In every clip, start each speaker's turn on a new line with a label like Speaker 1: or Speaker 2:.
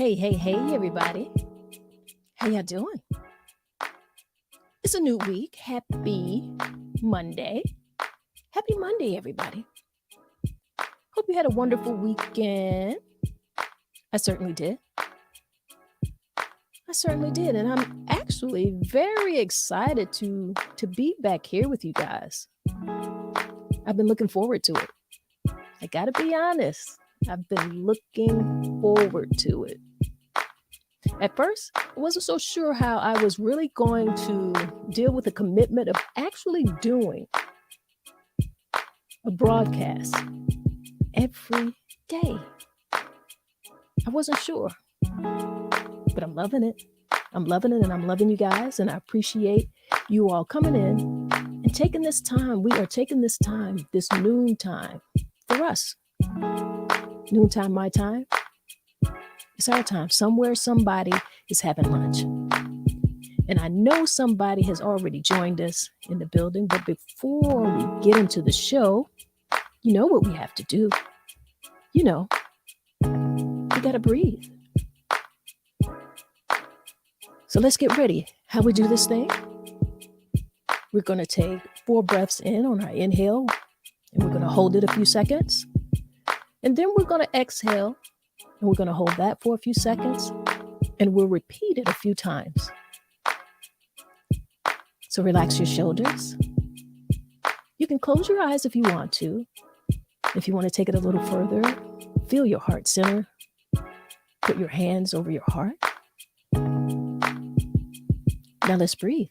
Speaker 1: Hey, everybody. How y'all doing? It's a new week. Happy Monday. Happy Monday, everybody. Hope you had a wonderful weekend. I certainly did. And I'm actually very excited to be back here with you guys. I've been looking forward to it. I gotta be honest. I've been looking forward to it. At first, I wasn't so sure how I was really going to deal with the commitment of actually doing a broadcast every day. I wasn't sure, but I'm loving it. I'm loving it, and I'm loving you guys, and I appreciate you all coming in and taking this time. We are taking this time, this noon time, for us. Noontime, my time. It's our time. Somewhere, somebody is having lunch. And I know somebody has already joined us in the building. But before we get into the show, you know what we have to do. You know, we got to breathe. So let's get ready. How we do this thing? We're going to take 4 breaths in on our inhale. And we're going to hold it a few seconds. And then we're going to exhale. And we're going to hold that for a few seconds, and we'll repeat it a few times. So relax your shoulders. You can close your eyes if you want to. If you want to take it a little further, feel your heart center. Put your hands over your heart. Now let's breathe.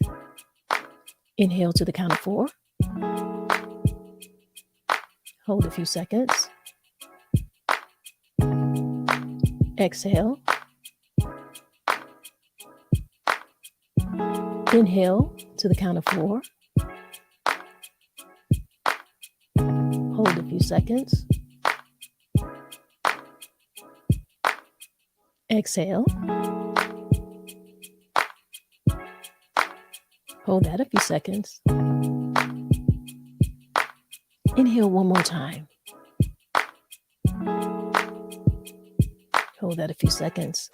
Speaker 1: Inhale to the count of 4. Hold a few seconds. Exhale. Inhale to the count of 4. Hold a few seconds. Exhale. Hold that a few seconds. Inhale one more time. Hold that a few seconds.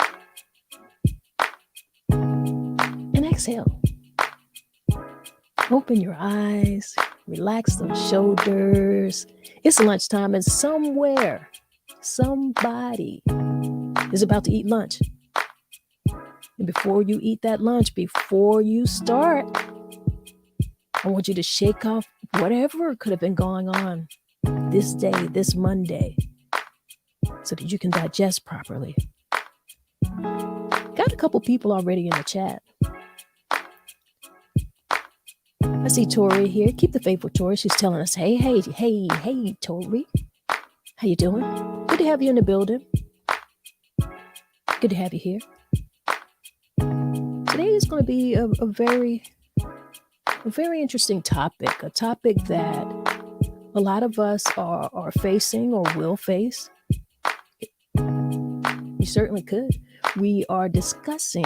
Speaker 1: And exhale. Open your eyes. Relax those shoulders. It's lunchtime, and somewhere, somebody is about to eat lunch. And before you eat that lunch, before you start, I want you to shake off whatever could have been going on this day, this Monday, so that you can digest properly. Got a couple people already in the chat. I see Tori here. Keep the faith with Tori. She's telling us, hey, Tori. How you doing? Good to have you in the building. Good to have you here. Today is going to be a very interesting topic, a topic that a lot of us are facing or will face. You certainly could. We are discussing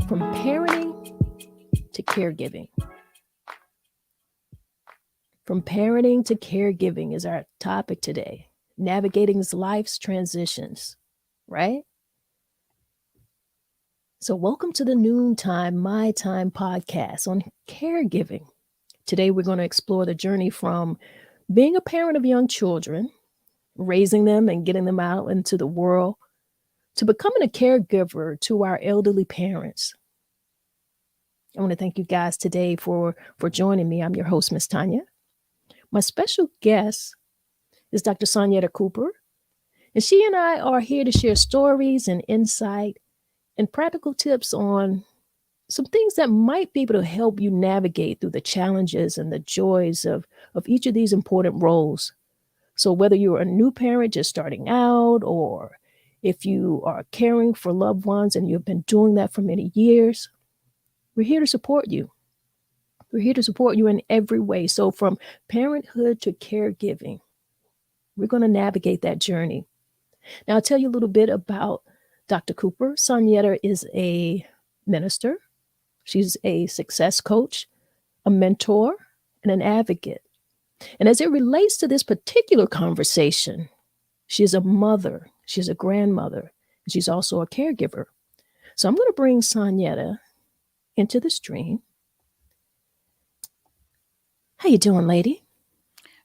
Speaker 1: from parenting to caregiving. From parenting to caregiving is our topic today. Navigating life's transitions, right? So welcome to the Noontime, My Time podcast on caregiving. Today we're going to explore the journey from being a parent of young children, raising them and getting them out into the world, to becoming a caregiver to our elderly parents. I want to thank you guys today for joining me. I'm your host, MsTonya. My special guest is Dr. Sonyetta Cooper, and she and I are here to share stories and insight and practical tips on some things that might be able to help you navigate through the challenges and the joys of each of these important roles. So whether you're a new parent just starting out, or if you are caring for loved ones and you've been doing that for many years, we're here to support you. We're here to support you in every way. So from parenthood to caregiving, we're going to navigate that journey. Now, I'll tell you a little bit about Dr. Cooper. Sonyetta is a minister. She's a success coach, a mentor, and an advocate. And as it relates to this particular conversation, she is a mother. She's a grandmother. And she's also a caregiver. So I'm going to bring Sonyetta into the stream. How you doing, lady?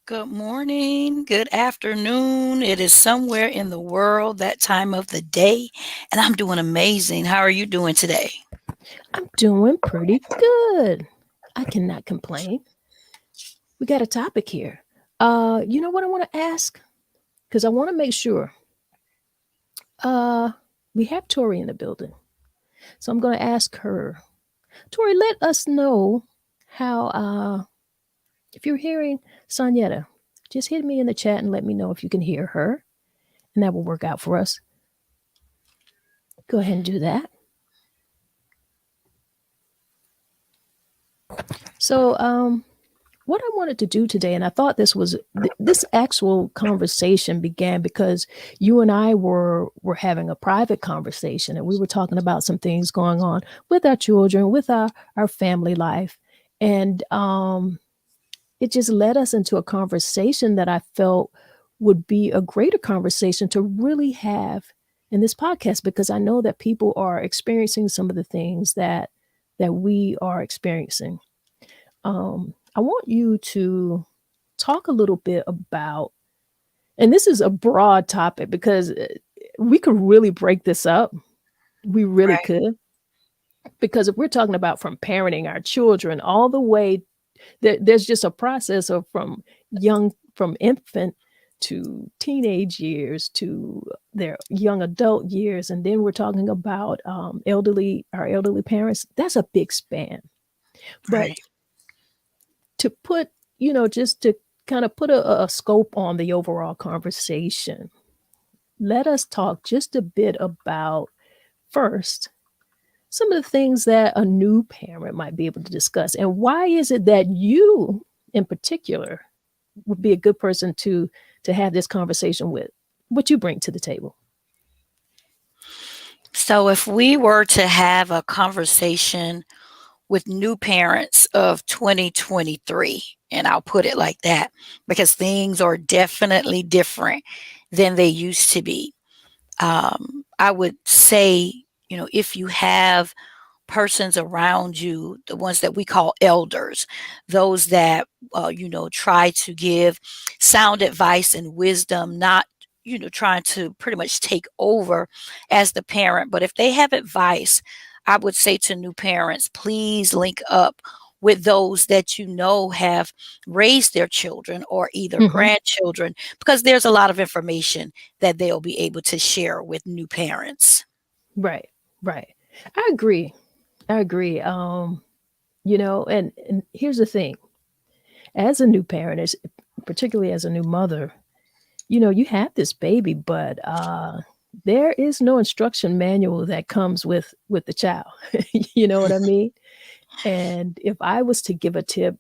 Speaker 2: Good morning, good afternoon. It is somewhere in the world that time of the day, and I'm doing amazing. How are you doing today?
Speaker 1: I'm doing pretty good. I cannot complain. We got a topic here. You know what I want to ask? Because I want to make sure. Uh, we have Tori in the building. So I'm going to ask her. Tori, let us know how, if you're hearing Sonyetta, just hit me in the chat and let me know if you can hear her. And that will work out for us. Go ahead and do that. So, what I wanted to do today, and I thought this actual conversation began because you and I were having a private conversation, and we were talking about some things going on with our children, with our family life, and it just led us into a conversation that I felt would be a greater conversation to really have in this podcast, because I know that people are experiencing some of the things that we are experiencing. I want you to talk a little bit about, and this is a broad topic because we could really break this up. We really
Speaker 2: Right,
Speaker 1: could. Because if we're talking about from parenting our children all the way, there's just a process of from infant to teenage years to their young adult years. And then we're talking about our elderly parents. That's a big span. But
Speaker 2: right.
Speaker 1: to put, just to kind of put a scope on the overall conversation, let us talk just a bit about first some of the things that a new parent might be able to discuss. And why is it that you, in particular, would be a good person to have this conversation with? What you bring to the table?
Speaker 2: So, if we were to have a conversation with new parents of 2023, and I'll put it like that because things are definitely different than they used to be. I would say, if you have persons around you, the ones that we call elders, those that, try to give sound advice and wisdom, not, trying to pretty much take over as the parent. But if they have advice, I would say to new parents, please link up with those that have raised their children or either
Speaker 1: Hmm.
Speaker 2: grandchildren, because there's a lot of information that they'll be able to share with new parents.
Speaker 1: Right, right. I agree. I agree. And here's the thing: as a new parent, particularly as a new mother, you have this baby, but there is no instruction manual that comes with the child. You know what I mean? And if I was to give a tip,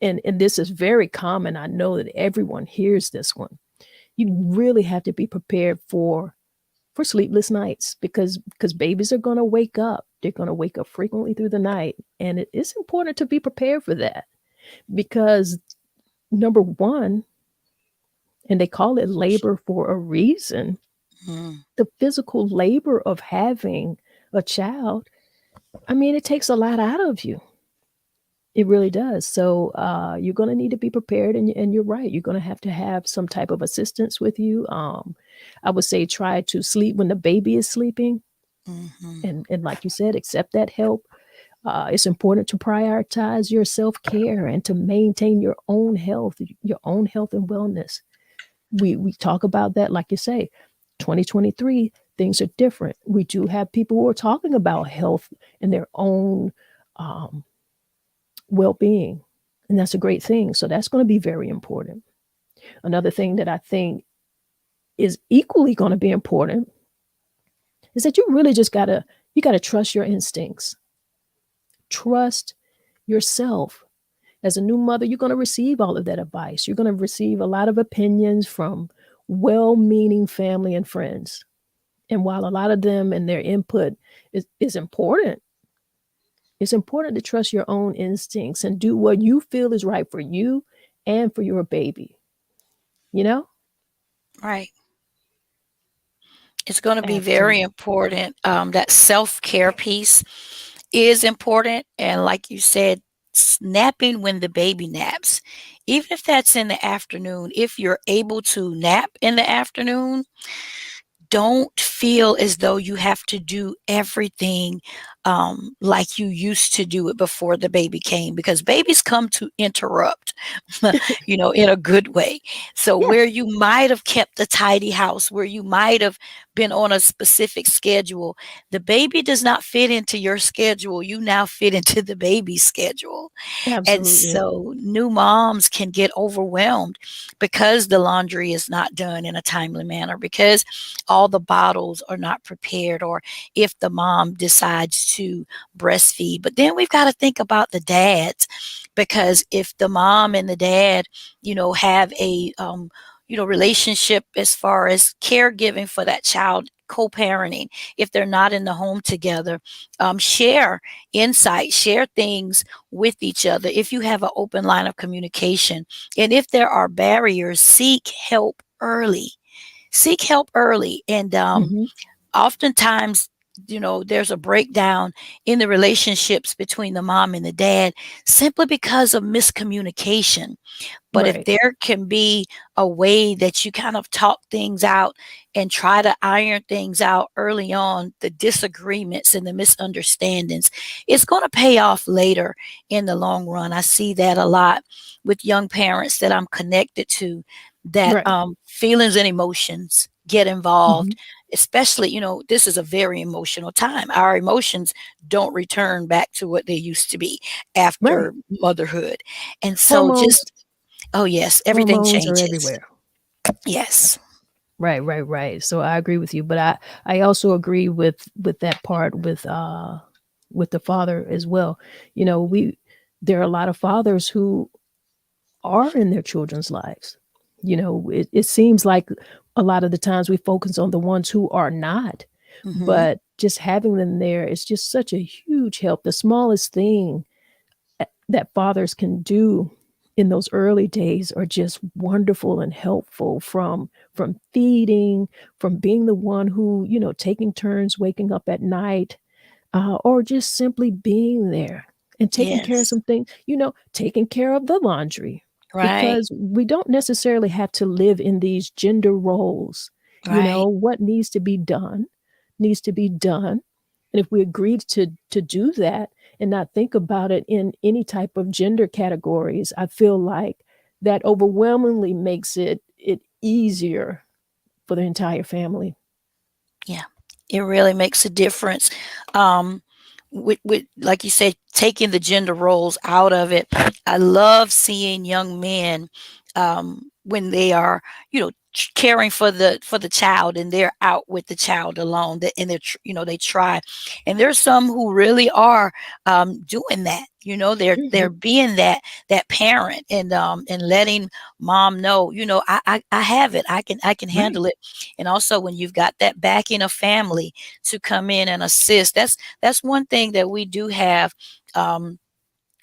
Speaker 1: and this is very common, I know that everyone hears this one. You really have to be prepared for sleepless nights, because babies are going to wake up. They're going to wake up frequently through the night, and it is important to be prepared for that, because number one, and they call it labor for a reason,
Speaker 2: Mm,
Speaker 1: the physical labor of having a child, I mean, it takes a lot out of you. It really does. So you're going to need to be prepared, and you're right. You're going to have some type of assistance with you. I would say try to sleep when the baby is sleeping,
Speaker 2: mhm.
Speaker 1: and like you said, accept that help. It's important to prioritize your self care and to maintain your own health and wellness. We talk about that, like you say, 2023 things are different. We do have people who are talking about health and their own um, well-being, and that's a great thing. So that's going to be very important. Another thing that I think is equally going to be important is that you really just gotta trust your instincts. Trust yourself. As a new mother, you're going to receive all of that advice. You're going to receive a lot of opinions from well-meaning family and friends. And while a lot of them and their input is important, it's important to trust your own instincts and do what you feel is right for you and for your baby, you know?
Speaker 2: Right. It's going to be very
Speaker 1: Absolutely.
Speaker 2: important. That self-care piece is important. And like you said, napping when the baby naps, even if that's in the afternoon, if you're able to nap in the afternoon, don't feel as though you have to do everything like you used to do it before the baby came, because babies come to interrupt, in a good way. So
Speaker 1: Yeah,
Speaker 2: where you might have kept a tidy house, where you might have been on a specific schedule, the baby does not fit into your schedule. You now fit into the baby's schedule. And
Speaker 1: absolutely.
Speaker 2: so new moms can get overwhelmed because the laundry is not done in a timely manner, because all the bottles are not prepared, or if the mom decides to breastfeed. But then we've got to think about the dads, because if the mom and the dad, have a relationship as far as caregiving for that child, co-parenting, if they're not in the home together, share insight, share things with each other. If you have an open line of communication, and if there are barriers, seek help early. And
Speaker 1: Hmm.
Speaker 2: oftentimes, there's a breakdown in the relationships between the mom and the dad simply because of miscommunication. But if
Speaker 1: Right.
Speaker 2: there can be a way that you kind of talk things out and try to iron things out early on, the disagreements and the misunderstandings, it's going to pay off later in the long run. I see that a lot with young parents that I'm connected to, that
Speaker 1: Right.
Speaker 2: feelings and emotions get
Speaker 1: Hmm.
Speaker 2: involved. Especially, this is a very emotional time. Our emotions don't return back to what they used to be
Speaker 1: Right.
Speaker 2: after motherhood. And so
Speaker 1: Hormones.
Speaker 2: just Oh, yes, everything
Speaker 1: Hormones are
Speaker 2: changes.
Speaker 1: everywhere.
Speaker 2: Yes.
Speaker 1: Right, right, right. So I agree with you, but I also agree with that part with the father as well. We there are a lot of fathers who are in their children's lives. It seems like a lot of the times we focus on the ones who are not,
Speaker 2: Mhm.
Speaker 1: but just having them there is just such a huge help. The smallest thing that fathers can do in those early days are just wonderful and helpful, from feeding, from being the one who, taking turns waking up at night, or just simply being there and taking care of
Speaker 2: Yes.
Speaker 1: some things, taking care of the laundry,
Speaker 2: Right,
Speaker 1: because we don't necessarily have to live in these gender roles.
Speaker 2: right.
Speaker 1: What needs to be done. And if we agreed to do that and not think about it in any type of gender categories, I feel like that overwhelmingly makes it easier for the entire family.
Speaker 2: Yeah, it really makes a difference. Um, with like you said, taking the gender roles out of it. I love seeing young men when they are, caring for the child, and they're out with the child alone. And they try, and there's some who really are doing that. They're
Speaker 1: Mhm.
Speaker 2: being that parent, and letting mom know, I have it. I can
Speaker 1: Right.
Speaker 2: handle it. And also, when you've got that backing of family to come in and assist, that's one thing that we do have.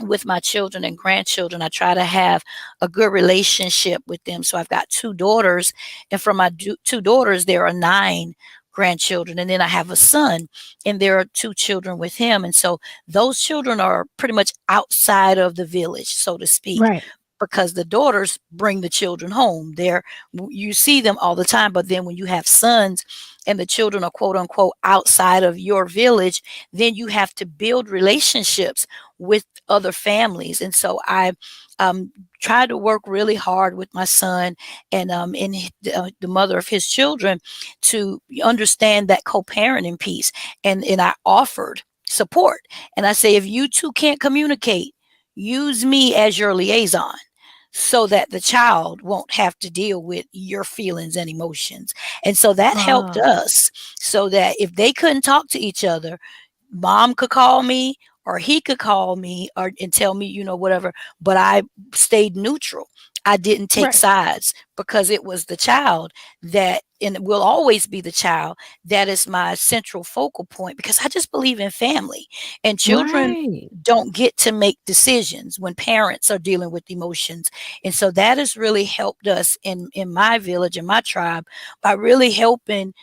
Speaker 2: With my children and grandchildren, I try to have a good relationship with them. So I've got two daughters, and from my two daughters, there are nine grandchildren. And then I have a son, and there are two children with him. And so those children are pretty much outside of the village, so to speak,
Speaker 1: Right.
Speaker 2: because the daughters bring the children home. You see them all the time. But then when you have sons and the children are quote unquote outside of your village, then you have to build relationships with other families. And so I um, try to work really hard with my son, and the mother of his children, to understand that co-parenting piece. And I offered support, and I say, if you two can't communicate, use me as your liaison, so that the child won't have to deal with your feelings and emotions. And so that helped
Speaker 1: Ah,
Speaker 2: us, so that if they couldn't talk to each other, mom could call me, or he could call me, and tell me, whatever. But I stayed neutral. I didn't take
Speaker 1: right.
Speaker 2: sides, because it was the child that, and it will always be the child, that is my central focal point, because I just believe in family, and children
Speaker 1: Right.
Speaker 2: don't get to make decisions when parents are dealing with emotions. And so that has really helped us in my village, in my tribe, by really helping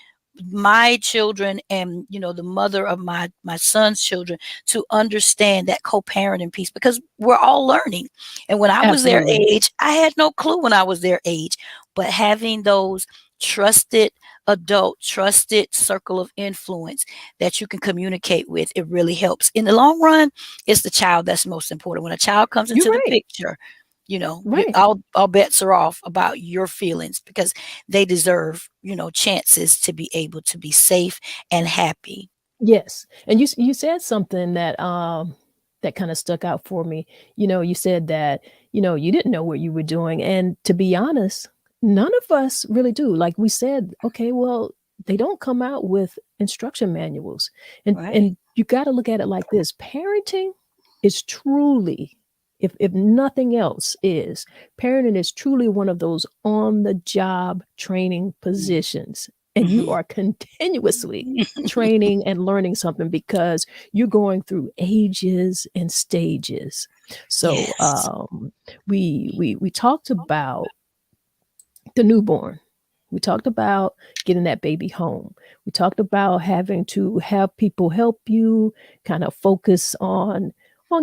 Speaker 2: my children and the mother of my son's children to understand that co-parenting piece, because we're all learning. And when I was their
Speaker 1: Absolutely.
Speaker 2: age, I had no clue when I was their age. But having those trusted trusted circle of influence that you can communicate with, it really helps. In the long run, it's the child that's most important. When a child comes
Speaker 1: You're
Speaker 2: into the
Speaker 1: right.
Speaker 2: picture,
Speaker 1: Right.
Speaker 2: all bets are off about your feelings, because they deserve, chances to be able to be safe and happy.
Speaker 1: Yes, and you said something that, that kinda stuck out for me. You said that, you didn't know what you were doing, and to be honest, none of us really do. Like we said, okay, well, they don't come out with instruction manuals,
Speaker 2: Right.
Speaker 1: and you gotta look at it like this: parenting is truly, if nothing else is, parenting is truly one of those on-the-job training positions, and you
Speaker 2: Mhm.
Speaker 1: are continuously training and learning something because you're going through ages and stages. So,
Speaker 2: Yes.
Speaker 1: we talked about the newborn. We talked about getting that baby home. We talked about having to have people help you kind of focus on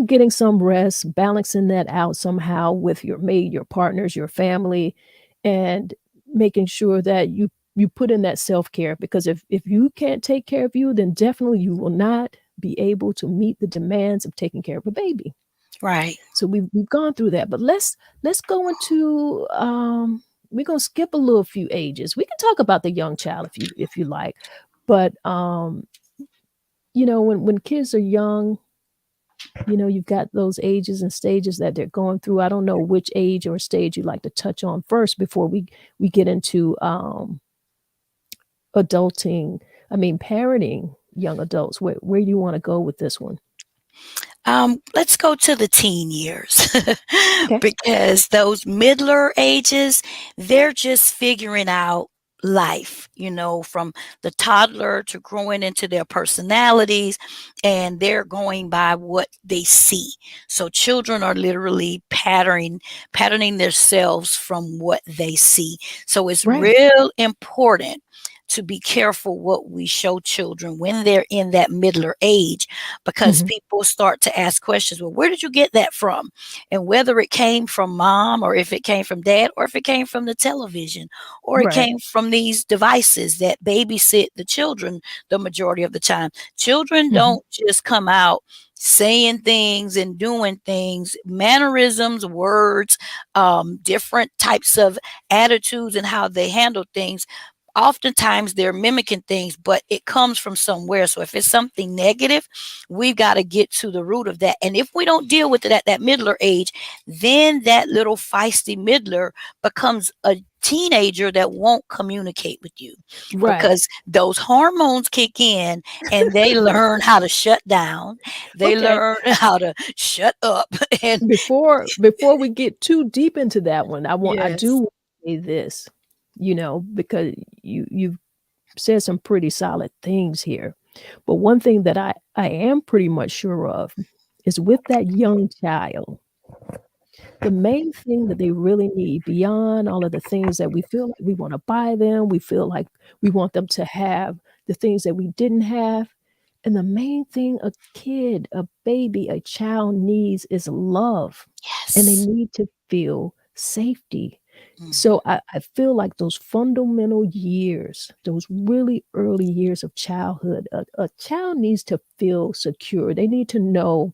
Speaker 1: getting some rest, balancing that out somehow with your mate, your partners, your family, and making sure that you put in that self-care, because if you can't take care of you, then definitely you will not be able to meet the demands of taking care of a baby.
Speaker 2: Right.
Speaker 1: So we've gone through that, but let's go into, we're gonna skip a little few ages. We can talk about the young child if you like, but when kids are young, you've got those ages and stages that they're going through. I don't know which age or stage you'd like to touch on first before we get into adulting. I mean, parenting young adults. Where do you want to go with this one?
Speaker 2: Let's go to the teen years
Speaker 1: Okay.
Speaker 2: because those middler ages, they're just figuring out life, from the toddler to growing into their personalities, and they're going by what they see. So children are literally patterning themselves from what they see. So it's
Speaker 1: Right.
Speaker 2: real important to be careful what we show children when they're in that middler age, because
Speaker 1: Mhm.
Speaker 2: people start to ask questions. Well, where did you get that from? And whether it came from mom, or if it came from dad, or if it came from the television, or it
Speaker 1: Right.
Speaker 2: came from these devices that babysit the children the majority of the time. Children
Speaker 1: Mhm.
Speaker 2: don't just come out saying things and doing things, mannerisms, words, different types of attitudes and how they handle things. Oftentimes they're mimicking things, but it comes from somewhere. So if it's something negative, we've got to get to the root of that. And if we don't deal with it at that middler age, then that little feisty middler becomes a teenager that won't communicate with you,
Speaker 1: Right.
Speaker 2: because those hormones kick in and they learn how to shut down. They
Speaker 1: Okay.
Speaker 2: learn how to shut up. And
Speaker 1: Before we get too deep into that one, I do
Speaker 2: yes.
Speaker 1: wanna say this, because you've said some pretty solid things here. But one thing that I am pretty much sure of is with that young child, the main thing that they really need beyond all of the things that we feel like we wanna buy them, we feel like we want them to have the things that we didn't have, and the main thing a kid, a baby, a child needs is love, and they
Speaker 2: Yes.
Speaker 1: need to feel safety. So
Speaker 2: Mhm.
Speaker 1: I feel like those fundamental years, those really early years of childhood, a child needs to feel secure. They need to know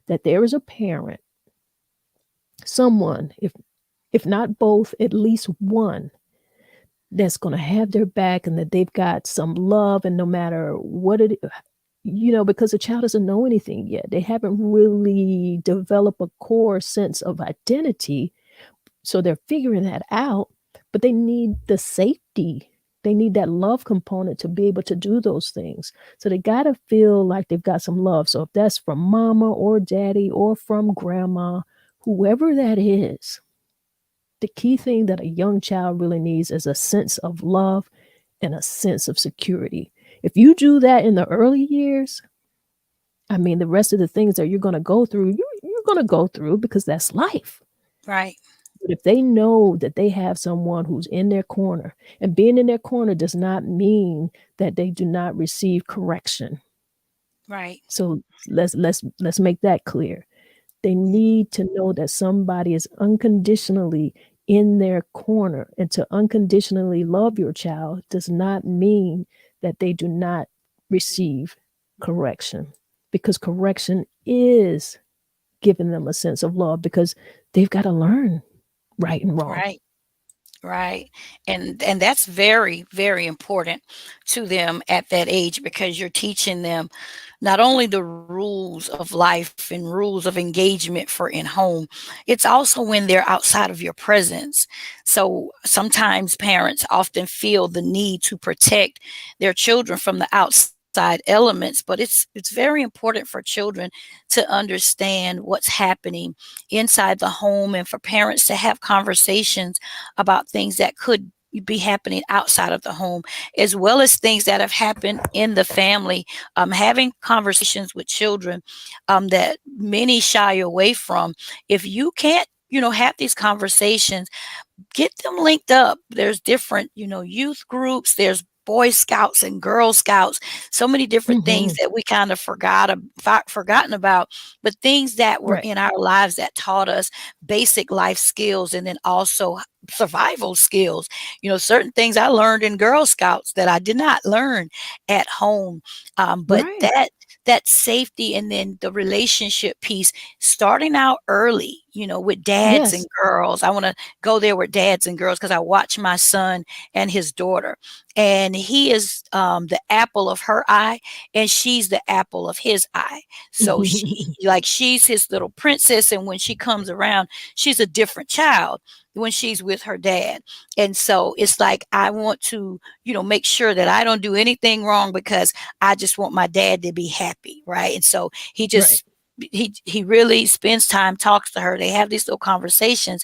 Speaker 1: that there is a parent, someone, if not both, at least one, that's gonna have their back and that they've got some love, and no matter what because the child doesn't know anything yet. They haven't really developed a core sense of identity, so they're figuring that out, but they need the safety. They need that love component to be able to do those things. So they gotta feel like they've got some love. So if that's from mama or daddy or from grandma, whoever that is, the key thing that a young child really needs is a sense of love and a sense of security. If you do that in the early years, I mean, the rest of the things that you're gonna go through, you're gonna go through because that's life.
Speaker 2: Right.
Speaker 1: But if they know that they have someone who's in their corner, and being in their corner does not mean that they do not receive correction.
Speaker 2: Right.
Speaker 1: So let's make that clear. They need to know that somebody is unconditionally in their corner, and to unconditionally love your child does not mean that they do not receive correction, because correction is giving them a sense of love, because they've got to learn right and wrong.
Speaker 2: Right. Right. And that's very, very important to them at that age, because you're teaching them not only the rules of life and rules of engagement for in home, it's also when they're outside of your presence. So sometimes parents often feel the need to protect their children from the outside elements, but it's very important for children to understand what's happening inside the home, and for parents to have conversations about things that could be happening outside of the home, as well as things that have happened in the family. Having conversations with children that many shy away from. If you can't, have these conversations, get them linked up. There's different, youth groups, there's Boy Scouts and Girl Scouts, so many different things
Speaker 1: Mhm.
Speaker 2: that we kind of forgotten about, but things that were
Speaker 1: Right.
Speaker 2: in our lives that taught us basic life skills, and then also survival skills. Certain things I learned in Girl Scouts that I did not learn at home. But
Speaker 1: Right.
Speaker 2: that safety, and then the relationship piece, starting out early, with dads and
Speaker 1: Yes.
Speaker 2: girls. I want to go there with dads and girls, because I watch my son and his daughter, and he is the apple of her eye, and she's the apple of his eye. So she's his little princess, and when she comes around, she's a different child when she's with her dad. And so it's like, I want to, make sure that I don't do anything wrong, because I just want my dad to be happy, right? And so
Speaker 1: Right.
Speaker 2: he really spends time, talks to her. They have these little conversations.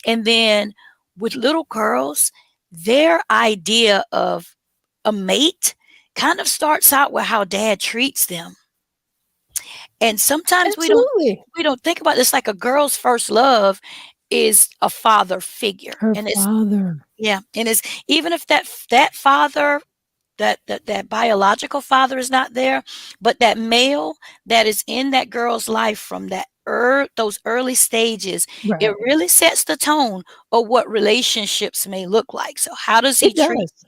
Speaker 2: And then with little girls, their idea of a mate kind of starts out with how dad treats them. And sometimes
Speaker 1: Absolutely.
Speaker 2: we don't think about this, like a girl's first love is a father figure.
Speaker 1: Her
Speaker 2: And it's,
Speaker 1: father.
Speaker 2: yeah, and it's, even if that father, that biological father is not there, but that male that is in that girl's life from those early stages, it
Speaker 1: Right.
Speaker 2: really sets the tone of what relationships may look like. So how does he
Speaker 1: It
Speaker 2: treat
Speaker 1: does.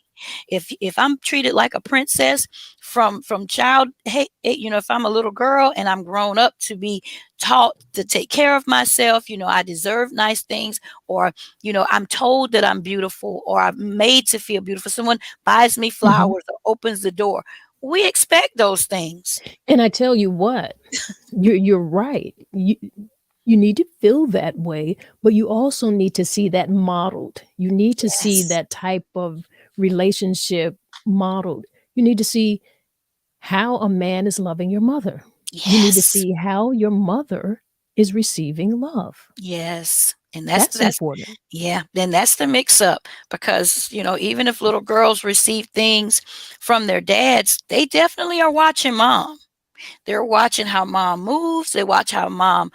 Speaker 2: if I'm treated like a princess from child, hey, if I'm a little girl and I'm grown up to be taught to take care of myself, I deserve nice things, or I'm told that I'm beautiful, or I'm made to feel beautiful. Someone buys me
Speaker 1: Mhm.
Speaker 2: flowers or opens the door. We expect those things.
Speaker 1: And I tell you what, you're right. You need to feel that way, but you also need to see that modeled. You need to see
Speaker 2: Yes.
Speaker 1: that type of relationship modeled. You need to see how a man is loving your mother. You need to
Speaker 2: Yes.
Speaker 1: see how your mother is receiving love.
Speaker 2: Yes. And
Speaker 1: That's
Speaker 2: that's
Speaker 1: important.
Speaker 2: yeah, then that's the mix up, because, even if little girls receive things from their dads, they definitely are watching mom. They're watching how mom moves, they watch how mom,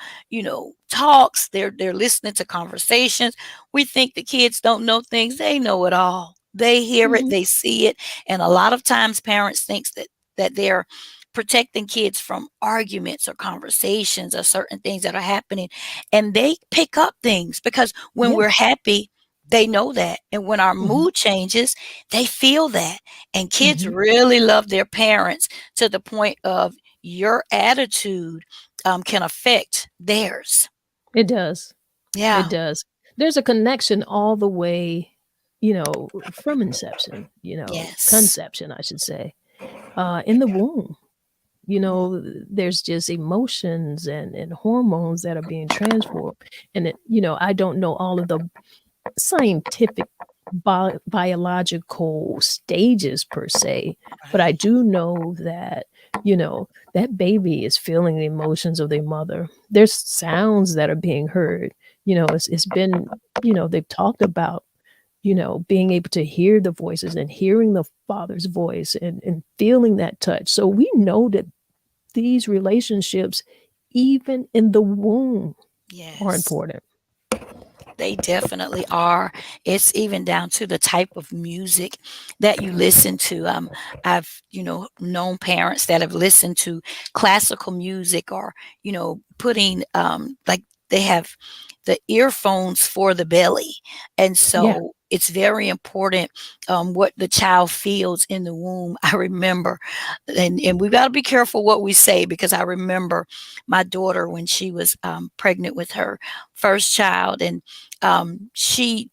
Speaker 2: talks, they're listening to conversations. We think the kids don't know things, they know it all. They hear it,
Speaker 1: Mhm.
Speaker 2: they see it, and a lot of times parents thinks that they're protecting kids from arguments or conversations or certain things that are happening, and they pick up things, because when
Speaker 1: Yeah.
Speaker 2: we're happy, they know that, and when our
Speaker 1: Mhm.
Speaker 2: mood changes, they feel that. And kids
Speaker 1: Mhm.
Speaker 2: really love their parents to the point of your attitude can affect theirs.
Speaker 1: It does. It
Speaker 2: Yeah.
Speaker 1: does. There's a connection all the way, from inception,
Speaker 2: Yes.
Speaker 1: conception, I should say, in the womb.
Speaker 2: Mhm.
Speaker 1: There's just emotions and hormones that are being transformed. And I don't know all of the scientific biological stages per se, but I
Speaker 2: Right.
Speaker 1: do know that, you know, that baby is feeling the emotions of their mother. There's sounds that are being heard. It's been, they've talked about, being able to hear the voices and hearing the father's voice and feeling that touch. So we know that these relationships, even in the womb, are
Speaker 2: Yes.
Speaker 1: important.
Speaker 2: They definitely are. It's even down to the type of music that you listen to. I've, known parents that have listened to classical music, or, putting, like, they have the earphones for the belly. And
Speaker 1: Yeah.
Speaker 2: so it's very important, what the child feels in the womb. I remember, and we've got to be careful what we say, because I remember my daughter when she was, pregnant with her first child, and she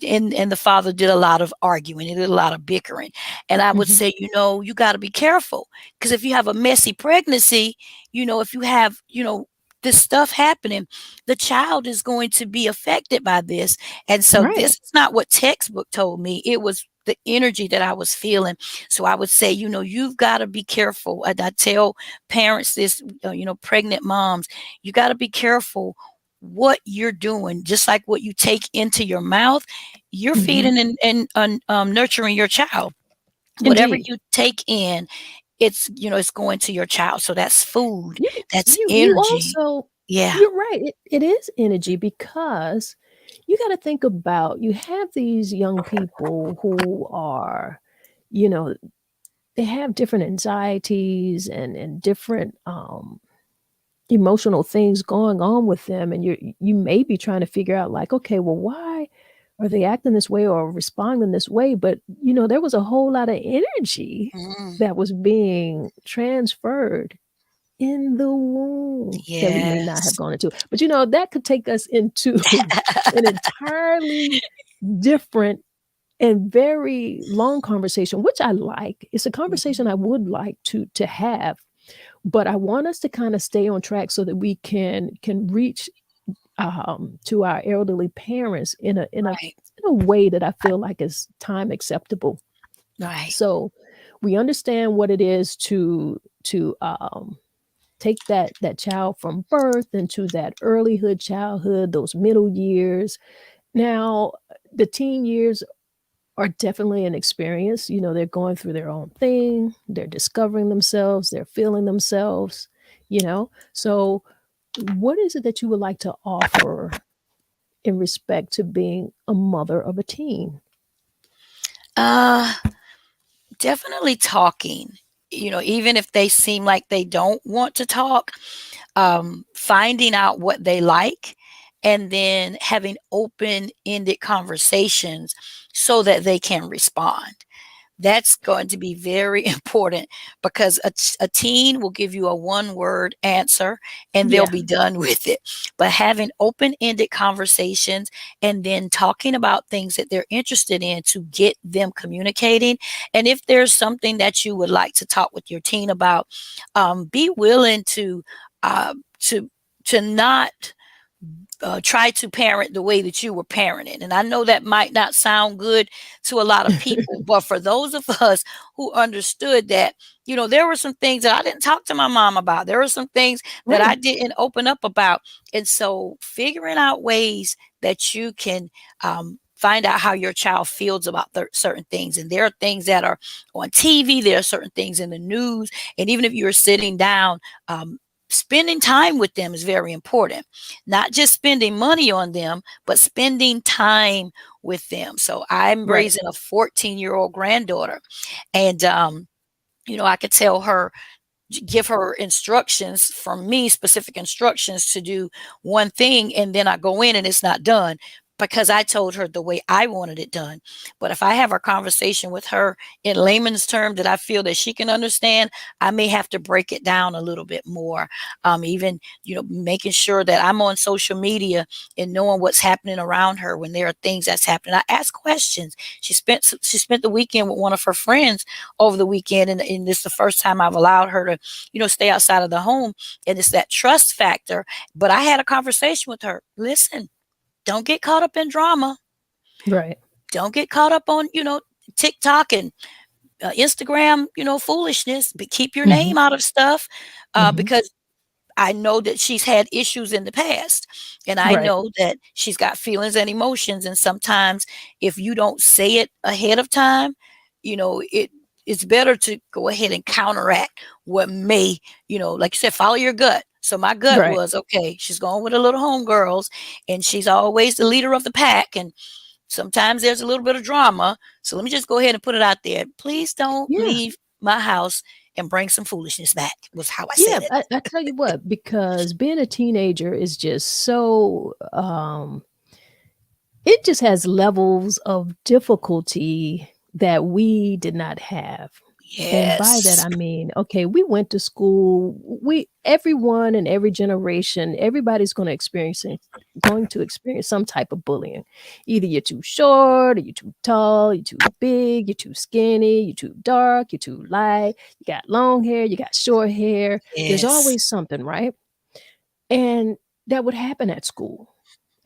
Speaker 2: and the father did a lot of arguing. He did a lot of bickering, and I would
Speaker 1: Hmm.
Speaker 2: say, you got to be careful, because if you have a messy pregnancy, if you have, this stuff happening, the child is going to be affected by this. And so
Speaker 1: Right.
Speaker 2: this is not what textbook told me. It was the energy that I was feeling. So I would say, you've got to be careful. And I tell parents this, pregnant moms, you got to be careful what you're doing. Just like what you take into your mouth, you're
Speaker 1: Hmm.
Speaker 2: feeding and nurturing your child. Whatever
Speaker 1: Indeed.
Speaker 2: you take in, it's going to your child. So that's food,
Speaker 1: You
Speaker 2: that's
Speaker 1: you
Speaker 2: energy.
Speaker 1: also
Speaker 2: Yeah.
Speaker 1: you're right. It is energy because you got to think about you have these young people who are, you know, they have different anxieties and different emotional things going on with them, and you may be trying to figure out like, okay, well, why are they acting this way or responding this way? But there was a whole lot of energy
Speaker 2: Mm,
Speaker 1: that was being transferred in the womb that we may not have
Speaker 2: yes.
Speaker 1: gone into. But that could take us into an entirely different and very long conversation, which I like. It's a conversation
Speaker 2: Mhm.
Speaker 1: I would like to have, but I want us to kind of stay on track so that we can reach to our elderly parents
Speaker 2: Right,
Speaker 1: in a way that I feel like is time acceptable.
Speaker 2: right.
Speaker 1: So we understand what it is to take that child from birth into that earlyhood childhood, those middle years. Now, the teen years are definitely an experience. They're going through their own thing, they're discovering themselves, they're feeling themselves. So, what is it that you would like to offer in respect to being a mother of a teen?
Speaker 2: Uh, Definitely talking. Even if they seem like they don't want to talk, finding out what they like, and then having open-ended conversations so that they can respond. That's going to be very important, because a teen will give you a one word answer and they'll
Speaker 1: Yeah,
Speaker 2: be done with it. But having open ended conversations, and then talking about things that they're interested in to get them communicating. And if there's something that you would like to talk with your teen about, be willing uh, to, to not try to parent the way that you were parented. And I know that might not sound good to a lot of people, but for those of us who understood that, there were some things that I didn't talk to my mom about. There were some things that I
Speaker 1: right,
Speaker 2: didn't open up about. And so figuring out ways that you can find out how your child feels about certain things. And there are things that are on TV, there are certain things in the news. And even if you're sitting down, spending time with them is very important. Not just spending money on them, but spending time with them. So I'm
Speaker 1: right,
Speaker 2: raising a 14-year-old granddaughter, and I could tell her, give her instructions from me, specific instructions to do one thing, and then I go in and it's not done because I told her the way I wanted it done. But if I have a conversation with her in layman's term that I feel that she can understand, I may have to break it down a little bit more. Even, making sure that I'm on social media and knowing what's happening around her when there are things that's happening. I ask questions. She spent the weekend with one of her friends over the weekend, and this is the first time I've allowed her to, stay outside of the home. And it's that trust factor. But I had a conversation with her. Listen, don't get caught up in drama.
Speaker 1: right.
Speaker 2: Don't get caught up on, TikTok and Instagram, foolishness. But keep your
Speaker 1: Hmm.
Speaker 2: name out of stuff,
Speaker 1: Hmm.
Speaker 2: because I know that she's had issues in the past, and I
Speaker 1: Right,
Speaker 2: know that she's got feelings and emotions. And sometimes, if you don't say it ahead of time, it's better to go ahead and counteract what may, like you said, follow your gut. So my gut
Speaker 1: Right.
Speaker 2: was, okay, she's going with her little homegirls, and she's always the leader of the pack. And sometimes there's a little bit of drama. So let me just go ahead and put it out there. Please don't
Speaker 1: Yeah.
Speaker 2: leave my house and bring some foolishness back, was how I
Speaker 1: Yeah,
Speaker 2: said it.
Speaker 1: I tell you what, because being a teenager is just so it just has levels of difficulty that we did not have. And by that
Speaker 2: Yes.
Speaker 1: I mean, okay, we went to school. We everyone in every generation, everybody's going to experience some type of bullying. Either you're too short, or you're too tall, you're too big, you're too skinny, you're too dark, you're too light, you got long hair, you got short hair. There's
Speaker 2: Yes.
Speaker 1: always something, right? And that would happen at school.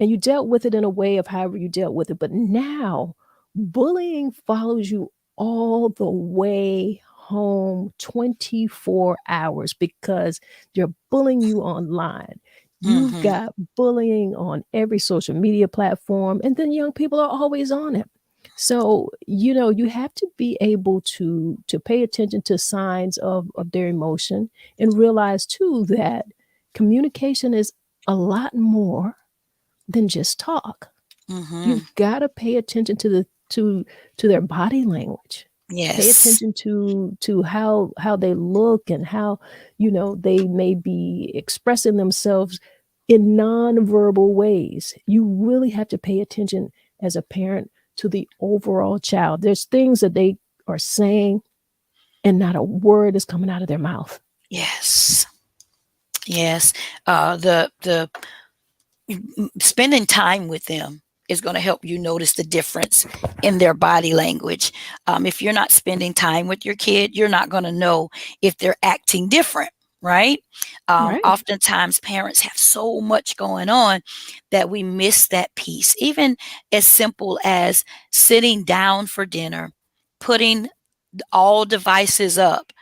Speaker 1: And you dealt with it in a way of however you dealt with it. But now bullying follows you all the way home 24 hours because they're bullying you online. You've
Speaker 2: Mhm.
Speaker 1: got bullying on every social media platform, and then young people are always on it. So, you have to be able to pay attention to signs of their emotion and realize too that communication is a lot more than just talk.
Speaker 2: Mhm.
Speaker 1: You've gotta pay attention to their body language. Pay
Speaker 2: Yes.
Speaker 1: attention to how they look and how, they may be expressing themselves in nonverbal ways. You really have to pay attention as a parent to the overall child. There's things that they are saying and not a word is coming out of their mouth.
Speaker 2: Yes. Yes. The spending time with them is going to help you notice the difference in their body language. If you're not spending time with your kid, you're not going to know if they're acting different, right?
Speaker 1: Right.
Speaker 2: Oftentimes, parents have so much going on that we miss that piece. Even as simple as sitting down for dinner, putting all devices up,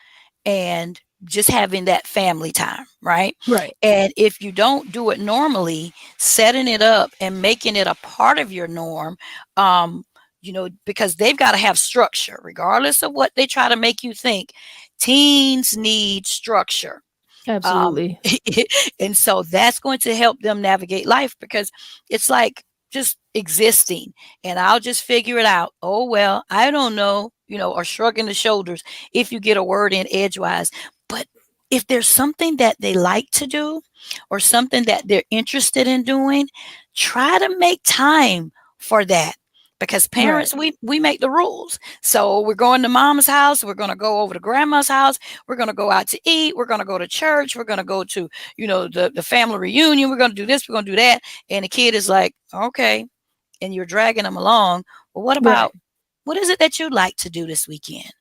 Speaker 2: and just having that family time, right?
Speaker 1: Right.
Speaker 2: And if you don't do it normally, setting it up and making it a part of your norm, um, because they've got to have structure, regardless of what they try to make you think. Teens need structure. Um,
Speaker 1: Absolutely.
Speaker 2: and so that's going to help them navigate life because it's like just existing and I'll just figure it out. Oh, well, I don't know, or shrugging the shoulders if you get a word in edgewise. But if there's something that they like to do or something that they're interested in doing, try to make time for that. Because
Speaker 1: Right.
Speaker 2: parents, we make the rules. So we're going to mom's house. We're going to go over to grandma's house. We're going to go out to eat. We're going to go to church. We're going to go to, the family reunion. We're going to do this. We're going to do that. And the kid is like, okay. And you're dragging them along. Well,
Speaker 1: Right.
Speaker 2: what is it that you'd like to do this weekend?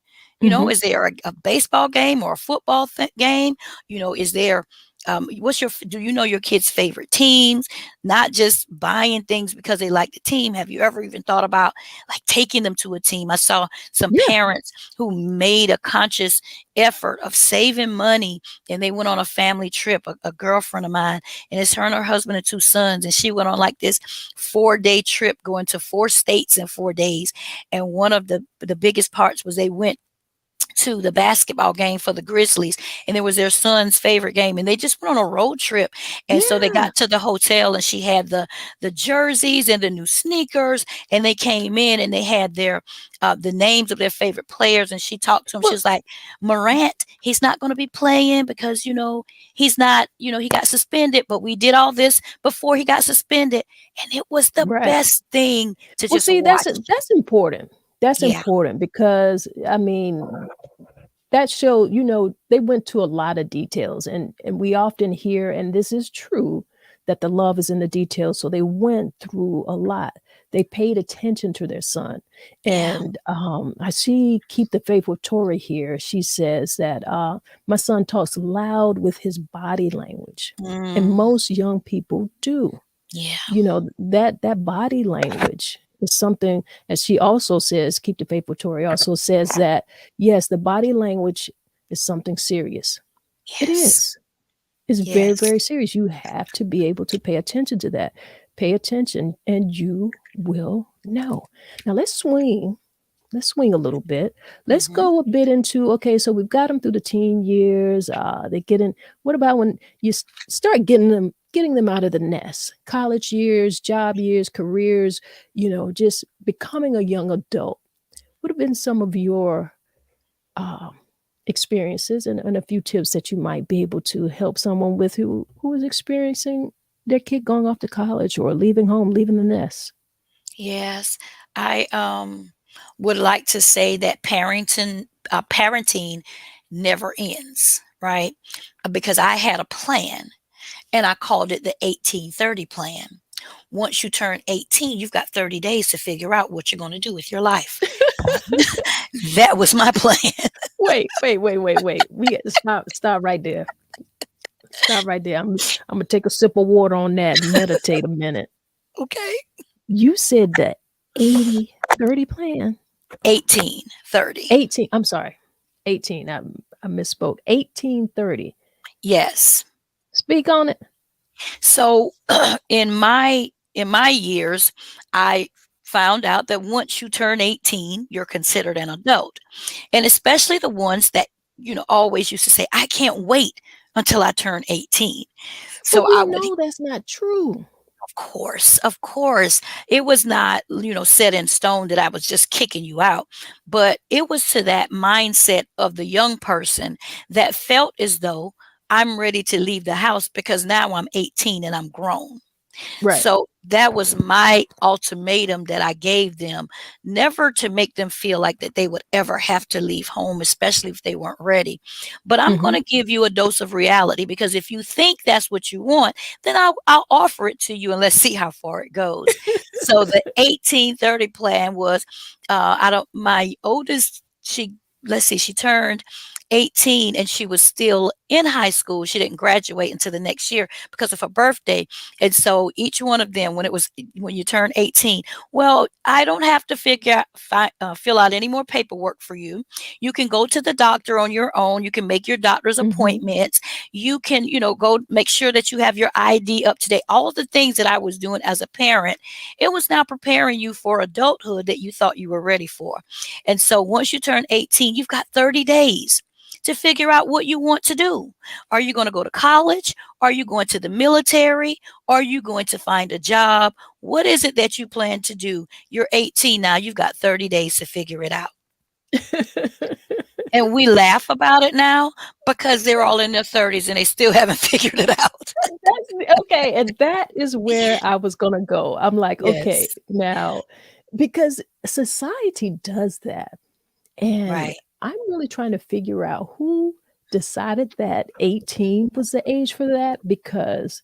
Speaker 1: Mhm.
Speaker 2: Is there a baseball game or a football game? Is there, do you know your kids' favorite teams? Not just buying things because they like the team. Have you ever even thought about like taking them to a team? I saw some
Speaker 1: Yeah.
Speaker 2: parents who made a conscious effort of saving money and they went on a family trip, a girlfriend of mine, and it's her and her husband and two sons. And she went on like this 4-day trip going to 4 states in 4 days. And one of the biggest parts was they went to the basketball game for the Grizzlies, and it was their son's favorite game, and they just went on a road trip. And so they
Speaker 1: Yeah.
Speaker 2: got to the hotel, and she had the jerseys and the new sneakers, and they came in and they had the names of their favorite players, and she talked to him. She
Speaker 1: Well,
Speaker 2: was like, Morant, he's not going to be playing because he's not, he got suspended, but we did all this before he got suspended, and it was the
Speaker 1: right.
Speaker 2: best thing to
Speaker 1: Well,
Speaker 2: just
Speaker 1: see, that's
Speaker 2: watch.
Speaker 1: that's important. That's
Speaker 2: Yeah.
Speaker 1: important because I mean, that show, they went to a lot of details and we often hear, and this is true, that the love is in the details. So they went through a lot. They paid attention to their son.
Speaker 2: Yeah.
Speaker 1: And I see Keep the Faith with Tori here. She says that my son talks loud with his body language. And
Speaker 2: Mm,
Speaker 1: most young people do.
Speaker 2: yeah.
Speaker 1: That body language is something, as she also says, Keep the Faith with Tori also says that yes, the body language is something serious. It
Speaker 2: Yes.
Speaker 1: is. It's very,
Speaker 2: Yes.
Speaker 1: very serious. You have to be able to pay attention to that. Pay attention and you will know. Now let's swing let's swing a little bit. Let's
Speaker 2: Mhm.
Speaker 1: go a bit into, okay, so we've got them through the teen years. They get in. What about when you start getting them out of the nest? College years, job years, careers. Just becoming a young adult. What have been some of your um, experiences and a few tips that you might be able to help someone with who is experiencing their kid going off to college or leaving home, leaving the nest?
Speaker 2: Yes, I would like to say that parenting never ends, right? Because I had a plan and I called it the 1830 plan. Once you turn 18, you've got 30 days to figure out what you're going to do with your life. Uh, that was my plan.
Speaker 1: Wait, wait, wait, wait, wait. We got to stop right there. Stop right there. I'm gonna take a sip of water on that and meditate a minute.
Speaker 2: Okay.
Speaker 1: You said the 80/30 plan.
Speaker 2: 1830.
Speaker 1: 18. I'm sorry. 18. I misspoke. 18/30.
Speaker 2: Yes.
Speaker 1: Speak on it.
Speaker 2: So in my years, I found out that once you turn 18, you're considered an adult. And especially the ones that, always used to say, I can't wait until I turn 18.
Speaker 1: But
Speaker 2: So
Speaker 1: we
Speaker 2: I would,
Speaker 1: know that's not true.
Speaker 2: of course, it was not, set in stone that I was just kicking you out, but it was to that mindset of the young person that felt as though I'm ready to leave the house because now I'm 18 and I'm grown.
Speaker 1: Right.
Speaker 2: So that was my ultimatum that I gave them, never to make them feel like that they would ever have to leave home, especially if they weren't ready. But I'm going
Speaker 1: Hmm.
Speaker 2: to give you a dose of reality because if you think that's what you want, then I'll offer it to you and let's see how far it goes. So the 1830 plan was, I don't, my oldest, let's see, she turned 18 and she was still in high school. She didn't graduate until the next year because of her birthday. And so each one of them, when you turn 18, well, I don't have to fill out any more paperwork for you. You can go to the doctor on your own. You can make your doctor's
Speaker 1: Hmm.
Speaker 2: appointments. You can, go make sure that you have your ID up to date. All of the things that I was doing as a parent, it was now preparing you for adulthood that you thought you were ready for. And so once you turn 18, you've got 30 days to figure out what you want to do. Are you going to go to college? Are you going to the military? Are you going to find a job? What is it that you plan to do? You're 18 now. You've got 30 days to figure it out. And we laugh about it now because they're all in their 30s and they still haven't figured it out.
Speaker 1: Okay, and that is where I was gonna go. I'm like, okay,
Speaker 2: Yes.
Speaker 1: now, because society does that, and
Speaker 2: Right.
Speaker 1: I'm really trying to figure out who decided that 18 was the age for that, because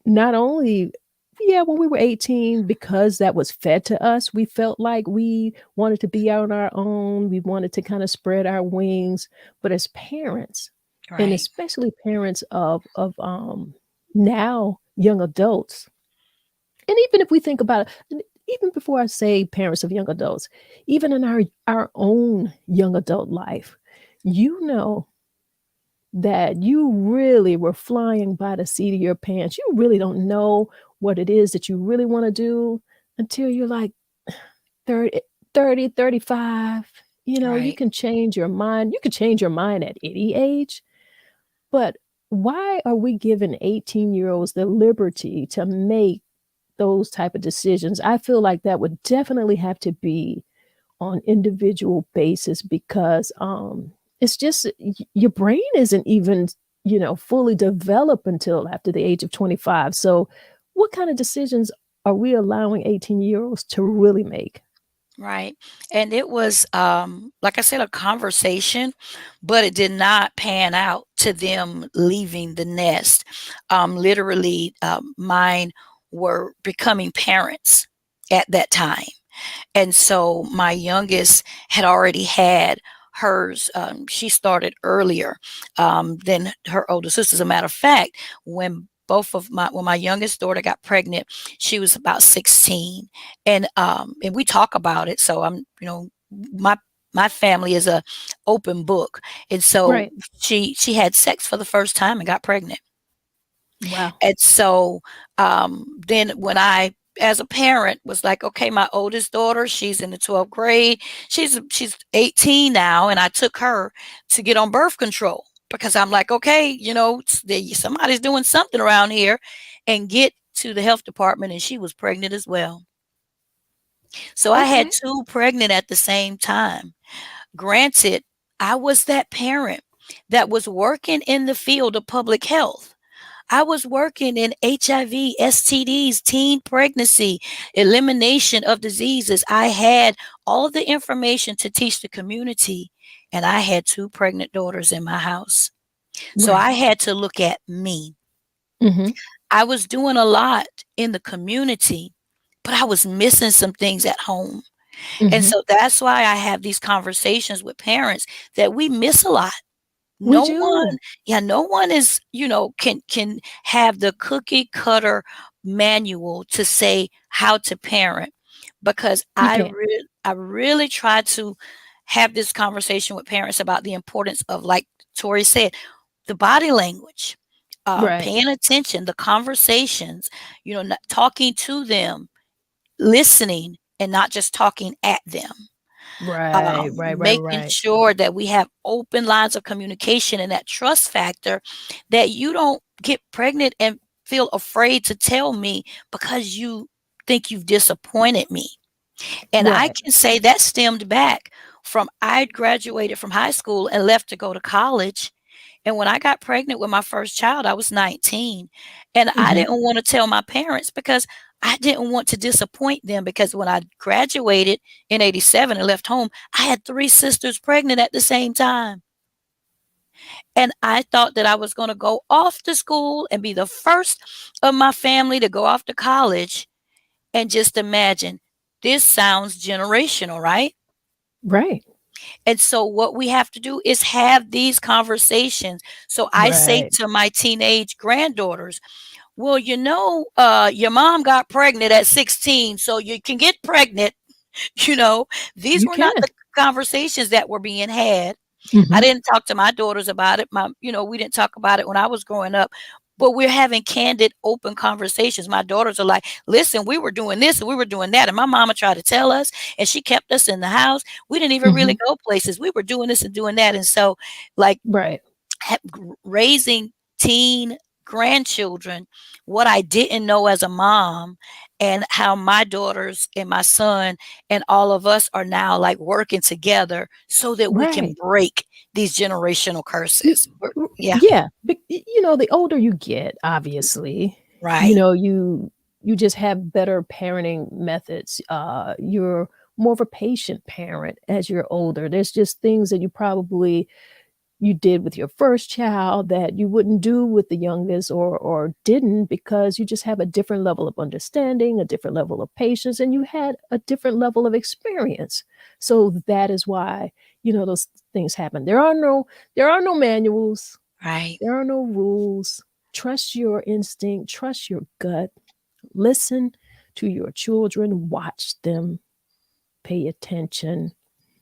Speaker 1: not only, yeah, when we were 18, because that was fed to us, we felt like we wanted to be out on our own, we wanted to kinda spread our wings, but as parents, and
Speaker 2: Right.
Speaker 1: especially parents of now young adults, and even if we think about it, even before I say parents of young adults, even in our own young adult life, you know that you really were flying by the seat of your pants. You really don't know what it is that you really wanna do until you're like 30, 30, 35. You
Speaker 2: Right.
Speaker 1: can change your mind. You can change your mind at any age, but why are we giving 18-year-olds the liberty to make those type of decisions? I feel like that would definitely have to be on individual basis, because it's just your brain isn't even fully developed until after the age of 25. So what kind of decisions are we allowing 18-year-olds to really make?
Speaker 2: Right. And it was, like I said, a conversation, but it did not pan out to them leaving the nest. Literally, mine were becoming parents at that time. And so my youngest had already had hers. She started earlier than her older sister. As a matter of fact, when my youngest daughter got pregnant, she was about 16, and we talk about it. So my my family is a open book, and so
Speaker 1: Right.
Speaker 2: she had sex for the first time and got pregnant.
Speaker 1: Wow.
Speaker 2: And so then when I as a parent was like, okay, my oldest daughter, she's in the 12th grade. She's 18 now, and I took her to get on birth control because I'm like, okay, somebody's doing something around here, and get to the health department, and she was pregnant as well. So I had
Speaker 1: Okay.
Speaker 2: two pregnant at the same time. Granted, I was that parent that was working in the field of public health. I was working in HIV, STDs, teen pregnancy, elimination of diseases. I had all of the information to teach the community, and I had two pregnant daughters in my house. So
Speaker 1: Right.
Speaker 2: I had to look at me.
Speaker 1: Mhm.
Speaker 2: I was doing a lot in the community, but I was missing some things at home. And
Speaker 1: Mhm.
Speaker 2: so that's why I have these conversations with parents that we miss a lot.
Speaker 1: We
Speaker 2: No
Speaker 1: do.
Speaker 2: one, yeah, no one is, can have the cookie cutter manual to say how to parent, because
Speaker 1: You can't.
Speaker 2: I really try to have this conversation with parents about the importance of, like Tori said, the body language,
Speaker 1: Right.
Speaker 2: paying attention, the conversations, talking to them, listening, and not just talking at them,
Speaker 1: Right. Right. Right.
Speaker 2: making
Speaker 1: Right.
Speaker 2: sure that we have open lines of communication and that trust factor, that you don't get pregnant and feel afraid to tell me because you think you've disappointed me. And I
Speaker 1: Right.
Speaker 2: can say that stemmed back from I graduated from high school and left to go to college. And when I got pregnant with my first child, I was 19. And I
Speaker 1: Mhm.
Speaker 2: didn't want to tell my parents because I didn't want to disappoint them, because when I graduated in 87 and left home, I had three sisters pregnant at the same time. And I thought that I was going to go off to school and be the first of my family to go off to college. And just imagine, this sounds generational, right?
Speaker 1: Right.
Speaker 2: And so what we have to do is have these conversations. So I say
Speaker 1: Right.
Speaker 2: to my teenage granddaughters, well, your mom got pregnant at 16, so you can get pregnant. You know, these
Speaker 1: You
Speaker 2: were not
Speaker 1: can.
Speaker 2: the conversations that were being had. I
Speaker 1: Mhm.
Speaker 2: didn't talk to my daughters about it. We didn't talk about it when I was growing up. But we're having candid, open conversations. My daughters are like, listen, we were doing this and we were doing that. And my mama tried to tell us, and she kept us in the house. We didn't even really
Speaker 1: Mhm.
Speaker 2: go places. We were doing this and doing that. And so, like,
Speaker 1: Right.
Speaker 2: raising teen grandchildren, what I didn't know as a mom, and how my daughters and my son and all of us are now like working together so that we can
Speaker 1: Right.
Speaker 2: break these generational
Speaker 1: You
Speaker 2: curses. Yeah,
Speaker 1: yeah, the older you get, obviously,
Speaker 2: right,
Speaker 1: you just have better parenting methods. You're more of a patient parent as you're older. There's just things that you did with your first child that you wouldn't do with the youngest, or didn't, because you just have a different level of understanding, a different level of patience, and you had a different level of experience. So that is why, those things happen. There are no manuals,
Speaker 2: right,
Speaker 1: there are no rules. Trust your instinct, trust your gut. Listen to your children, watch them, pay attention.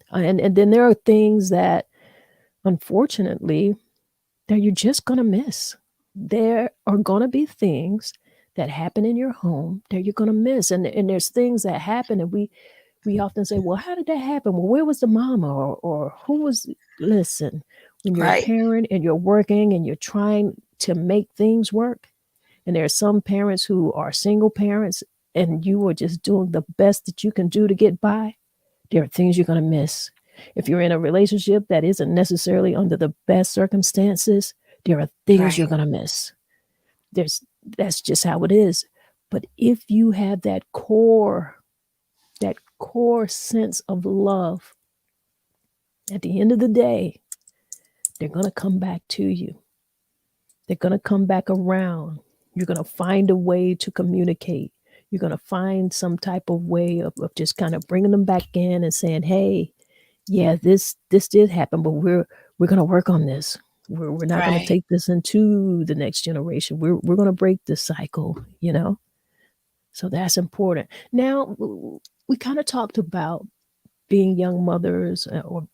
Speaker 1: And then there are things that, unfortunately, that you're just gonna miss. There are gonna be things that happen in your home that you're gonna miss. And there's things that happen, and we often say, well, how did that happen? Well, where was the mama, or who was? Listen, when you're a
Speaker 2: right,
Speaker 1: parent and you're working and you're trying to make things work, and there are some parents who are single parents, and you are just doing the best that you can do to get by, there are things you're going to miss. If you're in a relationship that isn't necessarily under the best circumstances, there are things you're
Speaker 2: right,
Speaker 1: going to miss. There's That's just how it is. But if you have that core sense of love, at the end of the day, they're going to come back to you. They're going to come back around. You're going to find a way to communicate. You're going to find some type of way of just kind of bringing them back in and saying, hey, yeah, this did happen, but we're going to work on this. We're not going to
Speaker 2: right.
Speaker 1: take this into the next generation. We're going to break this cycle. So that's important. Now, we kind of talked about being young mothers, or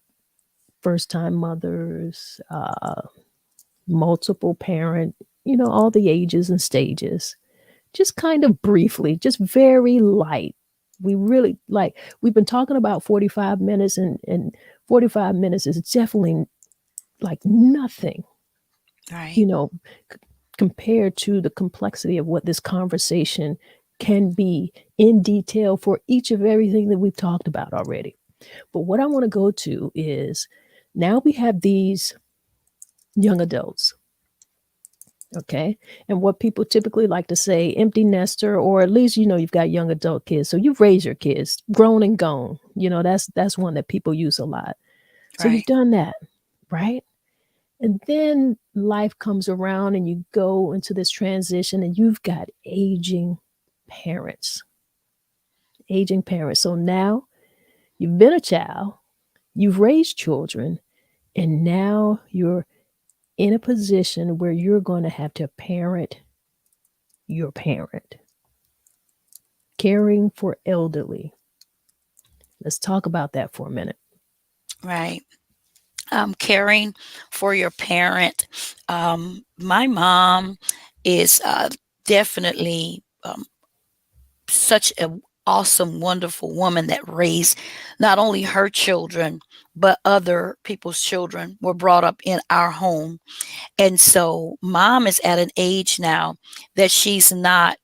Speaker 1: first time mothers, multiple parent, all the ages and stages. just kind of briefly, just very light. We really like, we've been talking about 45 minutes, and 45 minutes is definitely like nothing,
Speaker 2: Right.
Speaker 1: you know, compared to the complexity of what this conversation can be in detail for each of everything that we've talked about already. But what I want to go to is, now we have these young adults, okay? And what people typically like to say, empty nester, or at least, you've got young adult kids. So you've raised your kids, grown and gone. That's one that people use a lot. So you've
Speaker 2: Right.
Speaker 1: done that, right? And then life comes around and you go into this transition and you've got parents, aging parents. So now you've been a child, you've raised children, and now you're in a position where you're going to have to parent your parent, caring for elderly. Let's talk about that for a minute.
Speaker 2: Right. Caring for your parent. My mom is definitely such a awesome, wonderful woman that raised not only her children, but other people's children were brought up in our home. And so mom is at an age now that she's not,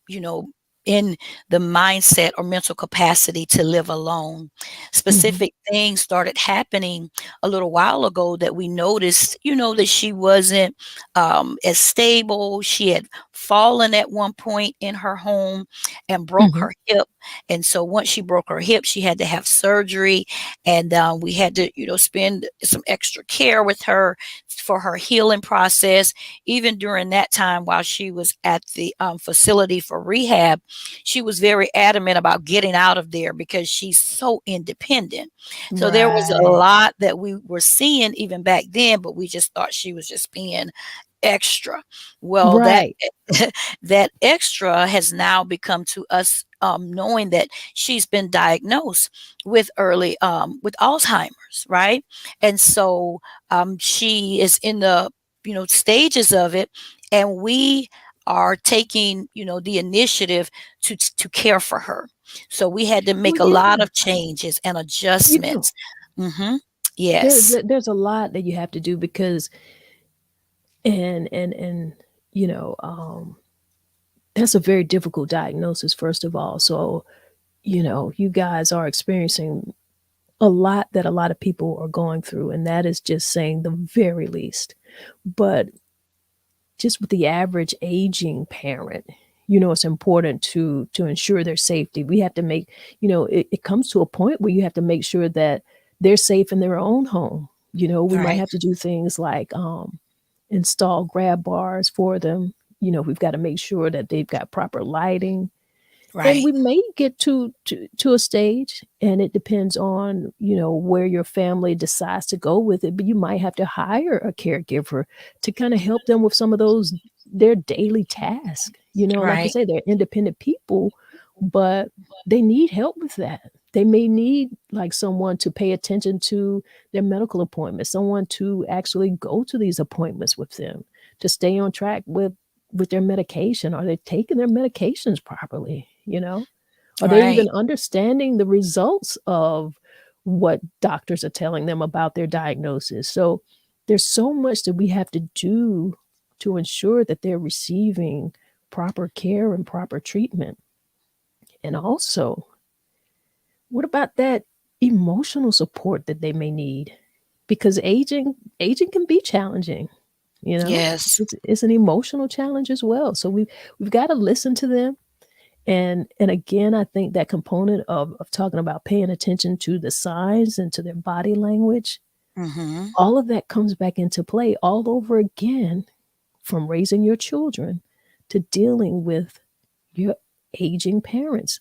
Speaker 2: you know, in the mindset or mental capacity to live alone.
Speaker 1: Mhm,
Speaker 2: Specific things started happening a little while ago that we noticed, that she wasn't as stable. She had fallen at one point in her home and broke
Speaker 1: mhm.
Speaker 2: her hip. And so once she broke her hip, she had to have surgery. And we had to, spend some extra care with her for her healing process. Even during that time while she was at the facility for rehab, she was very adamant about getting out of there because she's so independent. So there was a
Speaker 1: Right.
Speaker 2: lot that we were seeing even back then, but we just thought she was just being extra. Well, that
Speaker 1: Right.
Speaker 2: that extra has now become to us, knowing that she's been diagnosed with early with Alzheimer's, right? And so she is in the stages of it, and we are taking the initiative to care for her. So we had to
Speaker 1: Well,
Speaker 2: make a lot
Speaker 1: yeah.
Speaker 2: of changes and
Speaker 1: You know,
Speaker 2: adjustments. Hmm.
Speaker 1: there,
Speaker 2: Yes.
Speaker 1: there there's a lot that you have to do because, and you know, that's a very difficult diagnosis, first of all. So, you guys are experiencing a lot that a lot of people are going through, and that is just saying the very least. But just with the average aging parent, it's important to ensure their safety. We have to make, it comes to a point where you have to make sure that they're safe in their own home. We might
Speaker 2: Right.
Speaker 1: have to do things like install grab bars for them. We've got to make sure that they've got proper lighting, and
Speaker 2: Right.
Speaker 1: we may get to a stage, and it depends on, where your family decides to go with it, but you might have to hire a caregiver to kinda help them with some of those their daily tasks. Like you
Speaker 2: Right.
Speaker 1: say, they're independent people, but they need help with that. They may need, like, someone to pay attention to their medical appointments, someone to actually go to these appointments with them, to stay on track with their medication. Are they taking their medications properly, Are they
Speaker 2: Right.
Speaker 1: even understanding the results of what doctors are telling them about their diagnosis? So, there's so much that we have to do to ensure that they're receiving proper care and proper treatment. And also, what about that emotional support that they may need? Because aging can be challenging, you know?
Speaker 2: Yes.
Speaker 1: It's an emotional challenge as well. So we've gotta listen to them. And again, I think that component of talking about paying attention to the signs and to their body language,
Speaker 2: Hmm.
Speaker 1: all of that comes back into play all over again, from raising your children to dealing with your aging parents.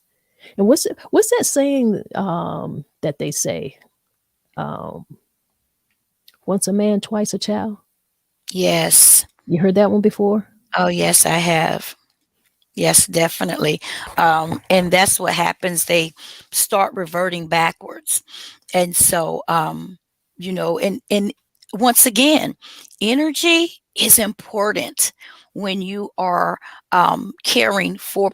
Speaker 1: And what's that saying, that they say, um, "Once a man, twice a child"?
Speaker 2: Yes.
Speaker 1: You heard that one before?
Speaker 2: Oh, yes, I have. Yes, definitely. And that's what happens. They start reverting backwards. And so, and once again, energy is important when you are caring for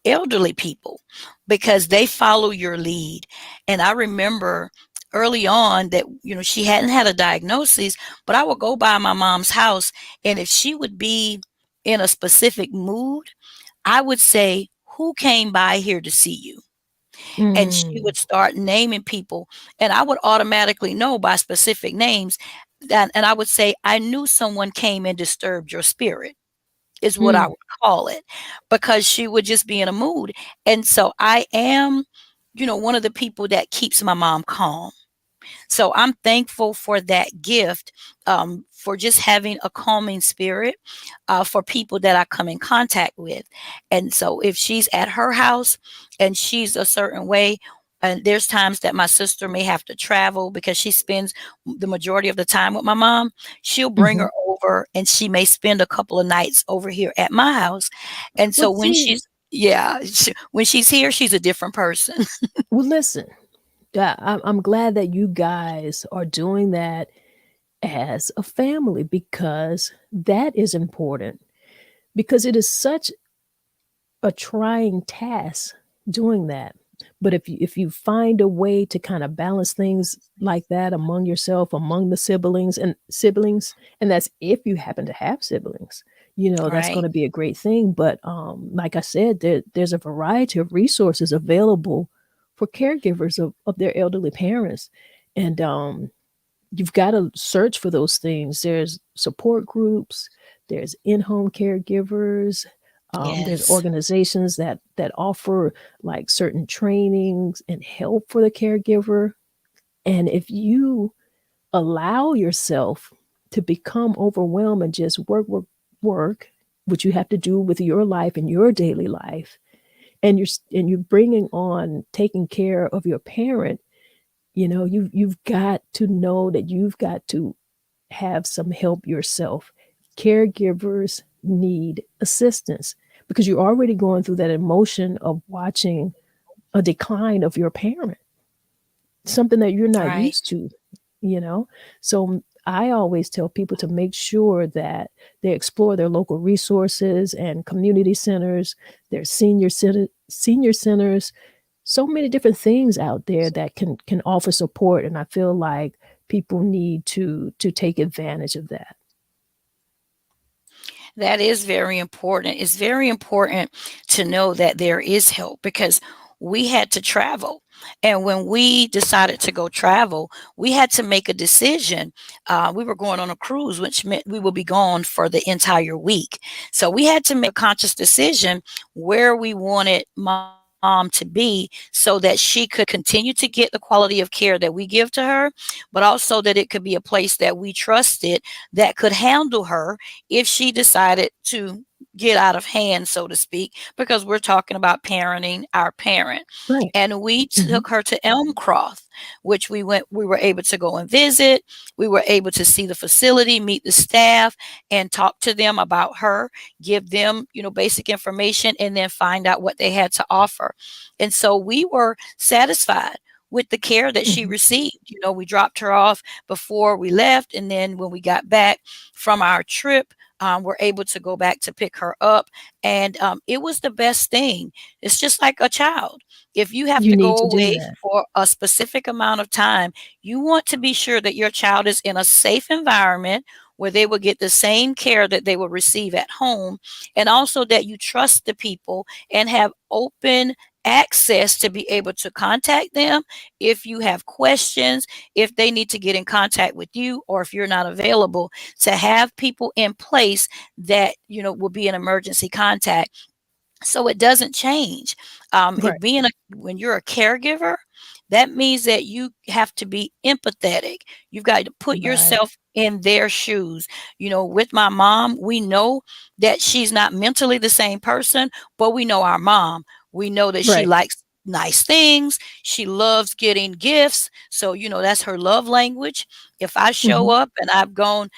Speaker 2: elderly people because they follow your lead. And I remember early on that, she hadn't had a diagnosis, but I would go by my mom's house, and if she would be in a specific mood, I would say, "Who came by here to see you?" And she
Speaker 1: Mm,
Speaker 2: would start naming people, and I would automatically know by specific names that, and I would say, "I knew someone came and disturbed your spirit," is what I
Speaker 1: mm.
Speaker 2: would call it, because she would just be in a mood. And so I am, one of the people that keeps my mom calm. So I'm thankful for that gift, for just having a calming spirit, for people that I come in contact with. And so if she's at her house and she's a certain way, and there's times that my sister may have to travel because she spends the majority of the time with my mom, she'll bring
Speaker 1: Mhm.
Speaker 2: her over and she may spend a couple of nights over here at my house. And
Speaker 1: Well,
Speaker 2: so
Speaker 1: see,
Speaker 2: yeah, when she's here, she's a different person.
Speaker 1: well, listen, I'm glad that you guys are doing that as a family because that is important because it is such a trying task doing that. But if you find a way to kind of balance things like that among yourself, among the siblings, and that's if you happen to have siblings, that's going
Speaker 2: Right.
Speaker 1: to be a great thing. But like I said, there's a variety of resources available for caregivers of their elderly parents, and you've got to search for those things. There's support groups, there's in-home caregivers, there's
Speaker 2: Yes.
Speaker 1: organizations that offer like certain trainings and help for the caregiver. And if you allow yourself to become overwhelmed and just work, work, work, which you have to do with your life and your daily life, and you're bringing on taking care of your parent, you've got to know that you've got to have some help yourself. Caregivers need assistance because you're already going through that emotion of watching a decline of your parent, something that you're not
Speaker 2: Right.
Speaker 1: used to, you know? So I always tell people to make sure that they explore their local resources and community centers, their senior centers, so many different things out there that can offer support, and I feel like people need to take advantage of that.
Speaker 2: That is very important. It's very important to know that there is help because we had to travel. And when we decided to go travel, we had to make a decision. We were going on a cruise, which meant we would be gone for the entire week. So we had to make a conscious decision where we wanted mom to be so that she could continue to get the quality of care that we give to her, but also that it could be a place that we trusted that could handle her if she decided to get out of hand, so to speak, because we're talking about parenting our parent.
Speaker 1: Right.
Speaker 2: And we
Speaker 1: Mhm.
Speaker 2: took her to Elmcroft, which we were able to go and visit. We were able to see the facility, meet the staff, and talk to them about her, give them, basic information, and then find out what they had to offer. And so we were satisfied with the care that she
Speaker 1: Mhm.
Speaker 2: received. We dropped her off before we left, and then when we got back from our trip, we're able to go back to pick her up. And it was the best thing. It's just like a child. If you have
Speaker 1: You
Speaker 2: to
Speaker 1: need
Speaker 2: go
Speaker 1: to do
Speaker 2: away
Speaker 1: that.
Speaker 2: for a specific amount of time, you want to be sure that your child is in a safe environment where they will get the same care that they will receive at home, and also that you trust the people and have open access to be able to contact them if you have questions, if they need to get in contact with you, or if you're not available, to have people in place that will be an emergency contact, so it doesn't change.
Speaker 1: Right.
Speaker 2: When you're a caregiver, that means that you have to be empathetic. You've got to put
Speaker 1: Right.
Speaker 2: yourself in their shoes. With my mom, we know that she's not mentally the same person, but we know our mom. We know that she
Speaker 1: Right.
Speaker 2: likes nice things. She loves getting gifts. So, that's her love language. If I show
Speaker 1: Mhm.
Speaker 2: up and I've gone,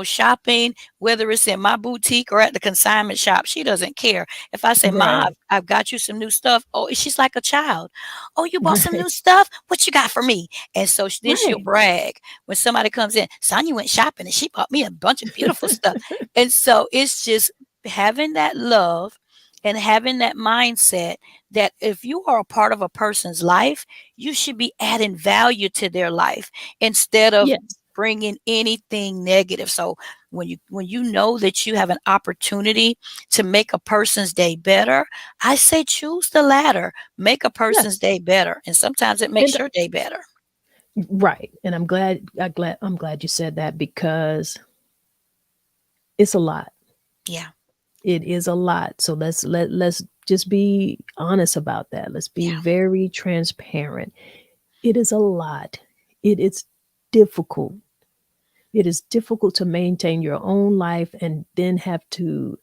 Speaker 2: shopping, whether it's in my boutique or at the consignment shop, she doesn't care. If I say, Ma,
Speaker 1: Right.
Speaker 2: I've got you some new stuff. Oh, she's like a child. Oh, you bought some
Speaker 1: Right.
Speaker 2: new stuff? What you got for me? And so then she'll
Speaker 1: Right.
Speaker 2: brag when somebody comes in. Sonya went shopping and she bought me a bunch of beautiful stuff. And so it's just having that love and having that mindset that if you are a part of a person's life, you should be adding value to their life instead of
Speaker 1: Yes.
Speaker 2: bringing anything negative. So when you know that you have an opportunity to make a person's day better, I say choose the latter. Make a person's
Speaker 1: Yes.
Speaker 2: day better, and sometimes it
Speaker 1: And
Speaker 2: makes your day better.
Speaker 1: right. And I'm glad you said that because it's a lot.
Speaker 2: Yeah,
Speaker 1: It is a lot. So let's just be honest about that. Let's be
Speaker 2: yeah,
Speaker 1: very transparent. It is a lot. It is difficult. It is difficult to maintain your own life and then have to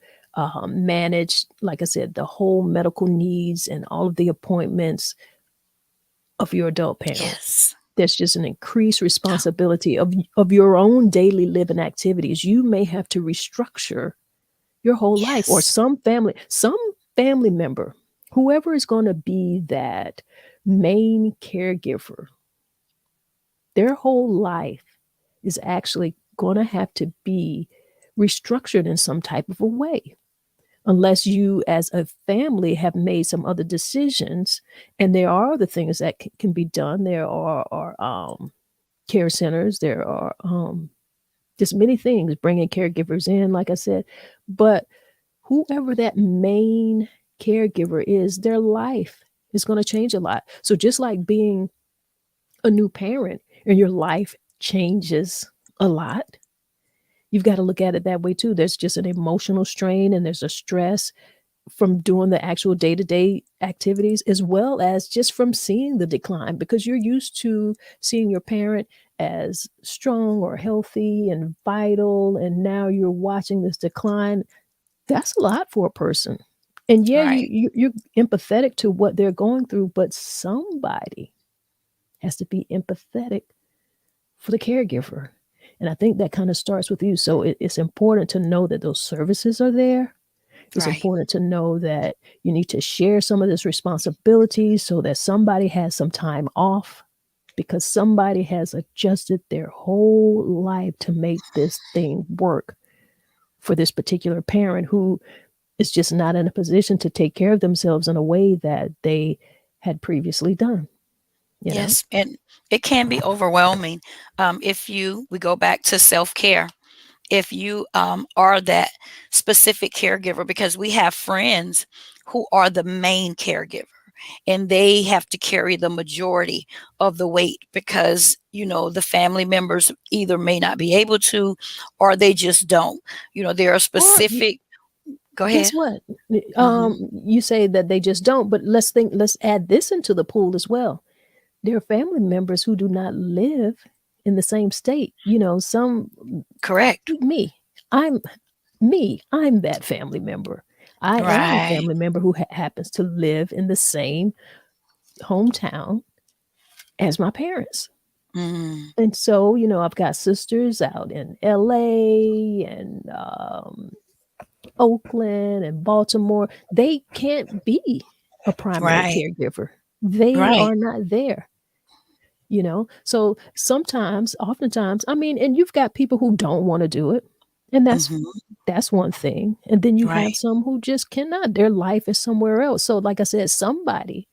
Speaker 1: manage, like I said, the whole medical needs and all of the appointments of your adult parent.
Speaker 2: yes,
Speaker 1: There's just an increased responsibility of your own daily living activities. You may have to restructure your whole life, or
Speaker 2: yes,
Speaker 1: some family member, whoever is going to be that main caregiver, their whole life is actually going to have to be restructured in some type of a way, unless you as a family have made some other decisions. And there are other things that can be done. There are care centers. There are just many things, bringing caregivers in, like I said. But whoever that main caregiver is, their life is going to change a lot. So just like being a new parent and your life changes a lot, you've got to look at it that way too. There's just an emotional strain and there's a stress from doing the actual day-to-day activities, as well as just from seeing the decline, because you're used to seeing your parent as strong or healthy and vital, and now you're watching this decline. That's a lot for a person. And yeah,
Speaker 2: right,
Speaker 1: you're empathetic to what they're going through, but somebody has to be empathetic for the caregiver. And I think that kind of starts with you. So it's important to know that those services are there. It's
Speaker 2: right.
Speaker 1: important to know that you need to share some of this responsibility so that somebody has some time off, because somebody has adjusted their whole life to make this thing work for this particular parent who is just not in a position to take care of themselves in a way that they had previously done, you know?
Speaker 2: Yes, and it can be overwhelming. If we go back to self care, if you are that specific caregiver, because we have friends who are the main caregiver and they have to carry the majority of the weight because the family members either may not be able to or they just don't. There are
Speaker 1: Or
Speaker 2: specific. Go
Speaker 1: guess
Speaker 2: ahead.
Speaker 1: what?
Speaker 2: Hmm.
Speaker 1: You say that they just don't, but let's add this into the pool as well. There are family members who do not live in the same state. Some
Speaker 2: Correct.
Speaker 1: me. I'm I'm that family member. I am a
Speaker 2: Right.
Speaker 1: family member who happens to live in the same hometown as my parents.
Speaker 2: Mm,
Speaker 1: And so, I've got sisters out in LA and Oakland and Baltimore. They can't be a primary
Speaker 2: right.
Speaker 1: caregiver. They
Speaker 2: Right.
Speaker 1: are not there. So sometimes, oftentimes, I mean, and you've got people who don't want to do it, and
Speaker 2: Hmm.
Speaker 1: that's one thing. And then you have
Speaker 2: Right.
Speaker 1: some who just cannot. Their life is somewhere else. So like I said, somebody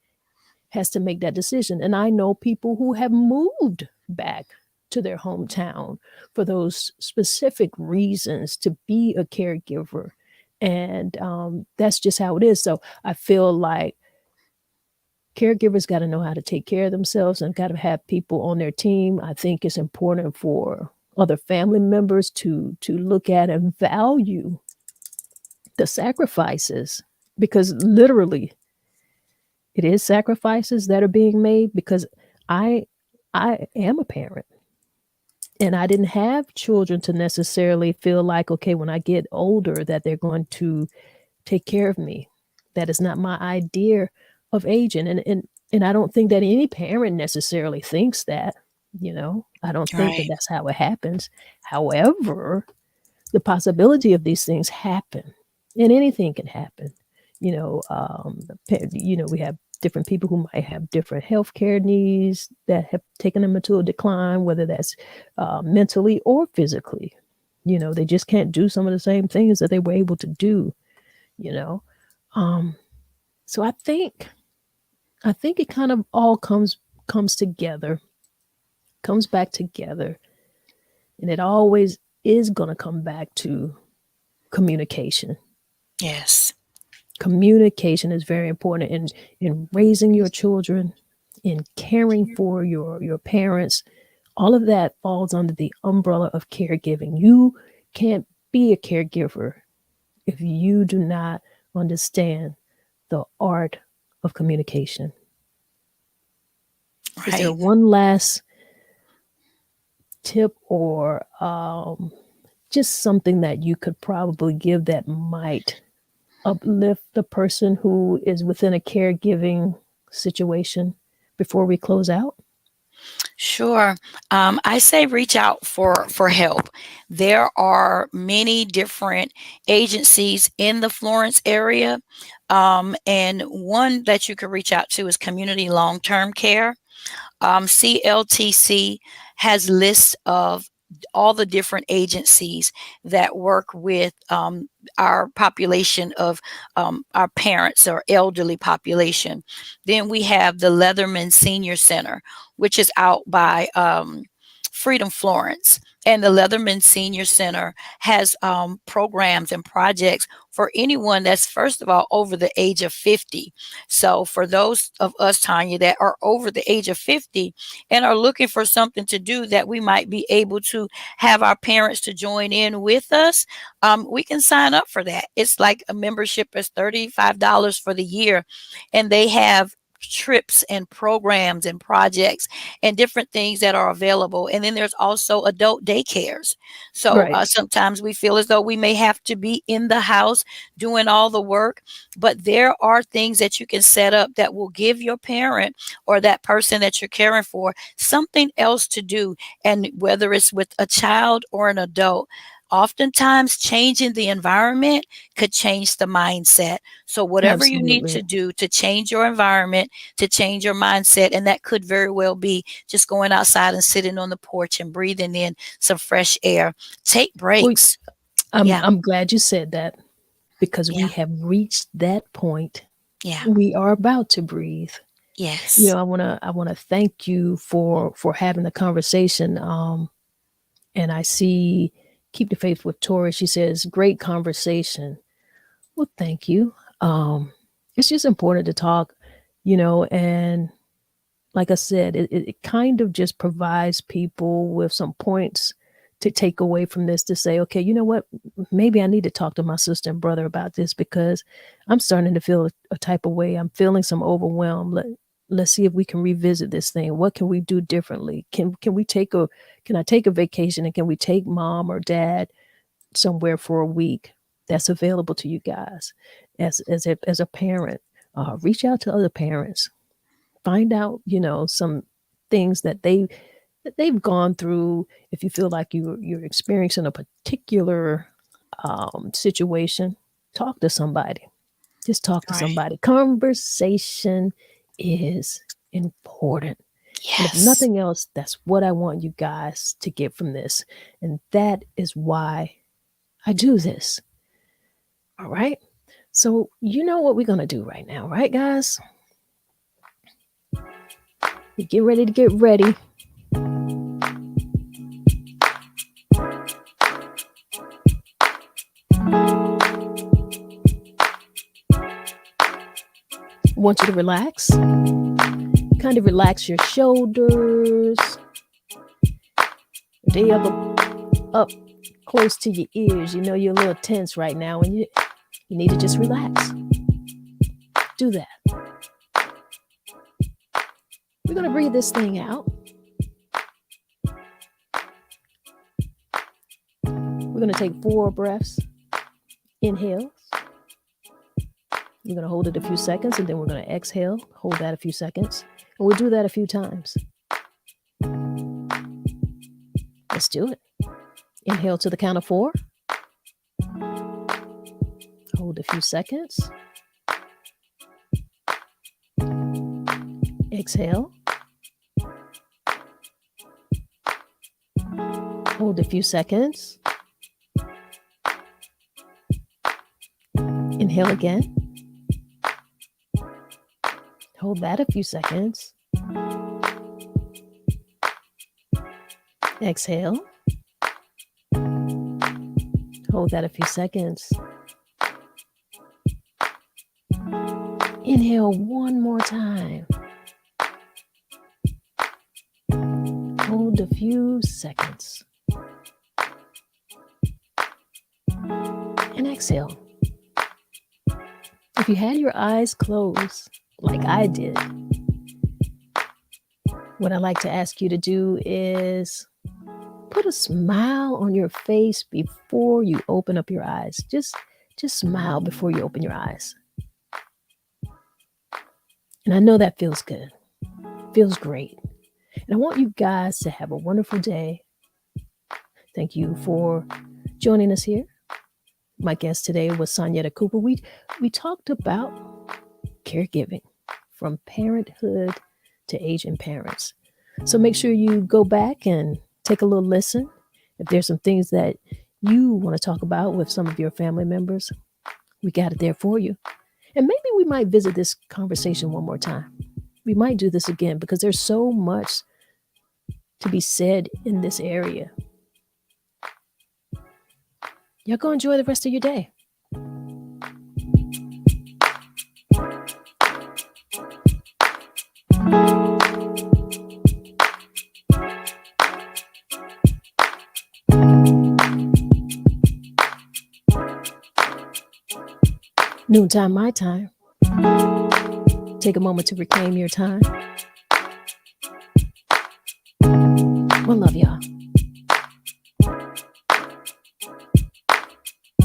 Speaker 1: has to make that decision. And I know people who have moved back to their hometown for those specific reasons, to be a caregiver. And that's just how it is. So I feel like caregivers got to know how to take care of themselves and got to have people on their team. I think it's important for other family members to look at and value the sacrifices, because literally it is sacrifices that are being made, because I I am a parent and I didn't have children to necessarily feel like, okay, when I get older that they're going to take care of me. That is not my idea of aging. And And I don't think that any parent necessarily thinks that, I don't think that
Speaker 2: Right.
Speaker 1: that's how it happens. However, the possibility of these things happen, and anything can happen. We have different people who might have different healthcare needs that have taken them into a decline, whether that's mentally or physically. They just can't do some of the same things that they were able to do. You know, um, so I think it kind of all comes together, comes back together, and it always is going to come back to communication.
Speaker 2: Yes.
Speaker 1: Communication is very important in raising your children, in caring for your parents. All of that falls under the umbrella of caregiving. You can't be a caregiver if you do not understand the art of communication. Is there
Speaker 2: Right.
Speaker 1: one last tip or just something that you could probably give that might uplift the person who is within a caregiving situation before we close out?
Speaker 2: Sure. I say reach out for help. There are many different agencies in the Florence area, and one that you could reach out to is Community Long Term Care. CLTC has lists of all the different agencies that work with our population of our parents or elderly population. Then we have the Leatherman Senior Center, which is out by Freedom Florence. And the Leatherman Senior Center has programs and projects for anyone that's, first of all, over the age of 50. So for those of us, Tanya, that are over the age of 50 and are looking for something to do that we might be able to have our parents to join in with us, we can sign up for that. It's like a membership is $35 for the year, and they have trips and programs and projects and different things that are available. And then there's also adult daycares. So
Speaker 1: Right.
Speaker 2: sometimes we feel as though we may have to be in the house doing all the work, but there are things that you can set up that will give your parent or that person that you're caring for something else to do. And whether it's with a child or an adult, oftentimes changing the environment could change the mindset. So whatever you need
Speaker 1: Absolutely.
Speaker 2: to do to change your environment, to change your mindset, and that could very well be just going outside and sitting on the porch and breathing in some fresh air. Take
Speaker 1: Well,
Speaker 2: breaks.
Speaker 1: I'm
Speaker 2: Yeah,
Speaker 1: I'm glad you said that because we
Speaker 2: yeah,
Speaker 1: have reached that point.
Speaker 2: yeah.
Speaker 1: We are about to breathe.
Speaker 2: Yes.
Speaker 1: I want to thank you for having the conversation. And I see Keep the Faith with Tori. She says, great conversation. Well, thank you. It's just important to talk, and like I said, it kind of just provides people with some points to take away from this to say, okay, you know what? Maybe I need to talk to my sister and brother about this because I'm starting to feel a type of way. I'm feeling some overwhelm. Let's see if we can revisit this thing. What can we do differently? Can I take a vacation, and can we take mom or dad somewhere for a week that's available to you guys as a parent? Reach out to other parents, find out, some things that they've gone through. If you feel like you're experiencing a particular situation, talk to somebody. Just talk to
Speaker 2: Right.
Speaker 1: somebody. Conversation is important. And if
Speaker 2: Yes.
Speaker 1: nothing else, that's what I want you guys to get from this. And that is why I do this. All right. So, you know what we're going to do right now, right, guys? You get ready to get ready. I want you to relax. Kind of relax your shoulders. They up close to your ears. You know you're a little tense right now, and you need to just relax. Do that. We're gonna breathe this thing out. We're gonna take 4 breaths. Inhales, You're going to hold it a few seconds, and then we're going to exhale, hold that a few seconds. And we'll do that a few times. Let's do it. Inhale to the count of 4. Hold a few seconds. Exhale. Hold a few seconds. Inhale again. Hold that a few seconds. Exhale. Hold that a few seconds. Inhale one more time. Hold a few seconds. And exhale. If you had your eyes closed, like I did, what I'd like to ask you to do is put a smile on your face before you open up your eyes. Just smile before you open your eyes. And I know that feels good. Feels great. And I want you guys to have a wonderful day. Thank you for joining us here. My guest today was Sonyetta Cooper. We talked about caregiving, from parenthood to aging parents. So make sure you go back and take a little listen. If there's some things that you want to talk about with some of your family members, we got it there for you. And maybe we might visit this conversation one more time. We might do this again because there's so much to be said in this area. Y'all go enjoy the rest of your day. Noontime, my time. Take a moment to reclaim your time. One love, y'all.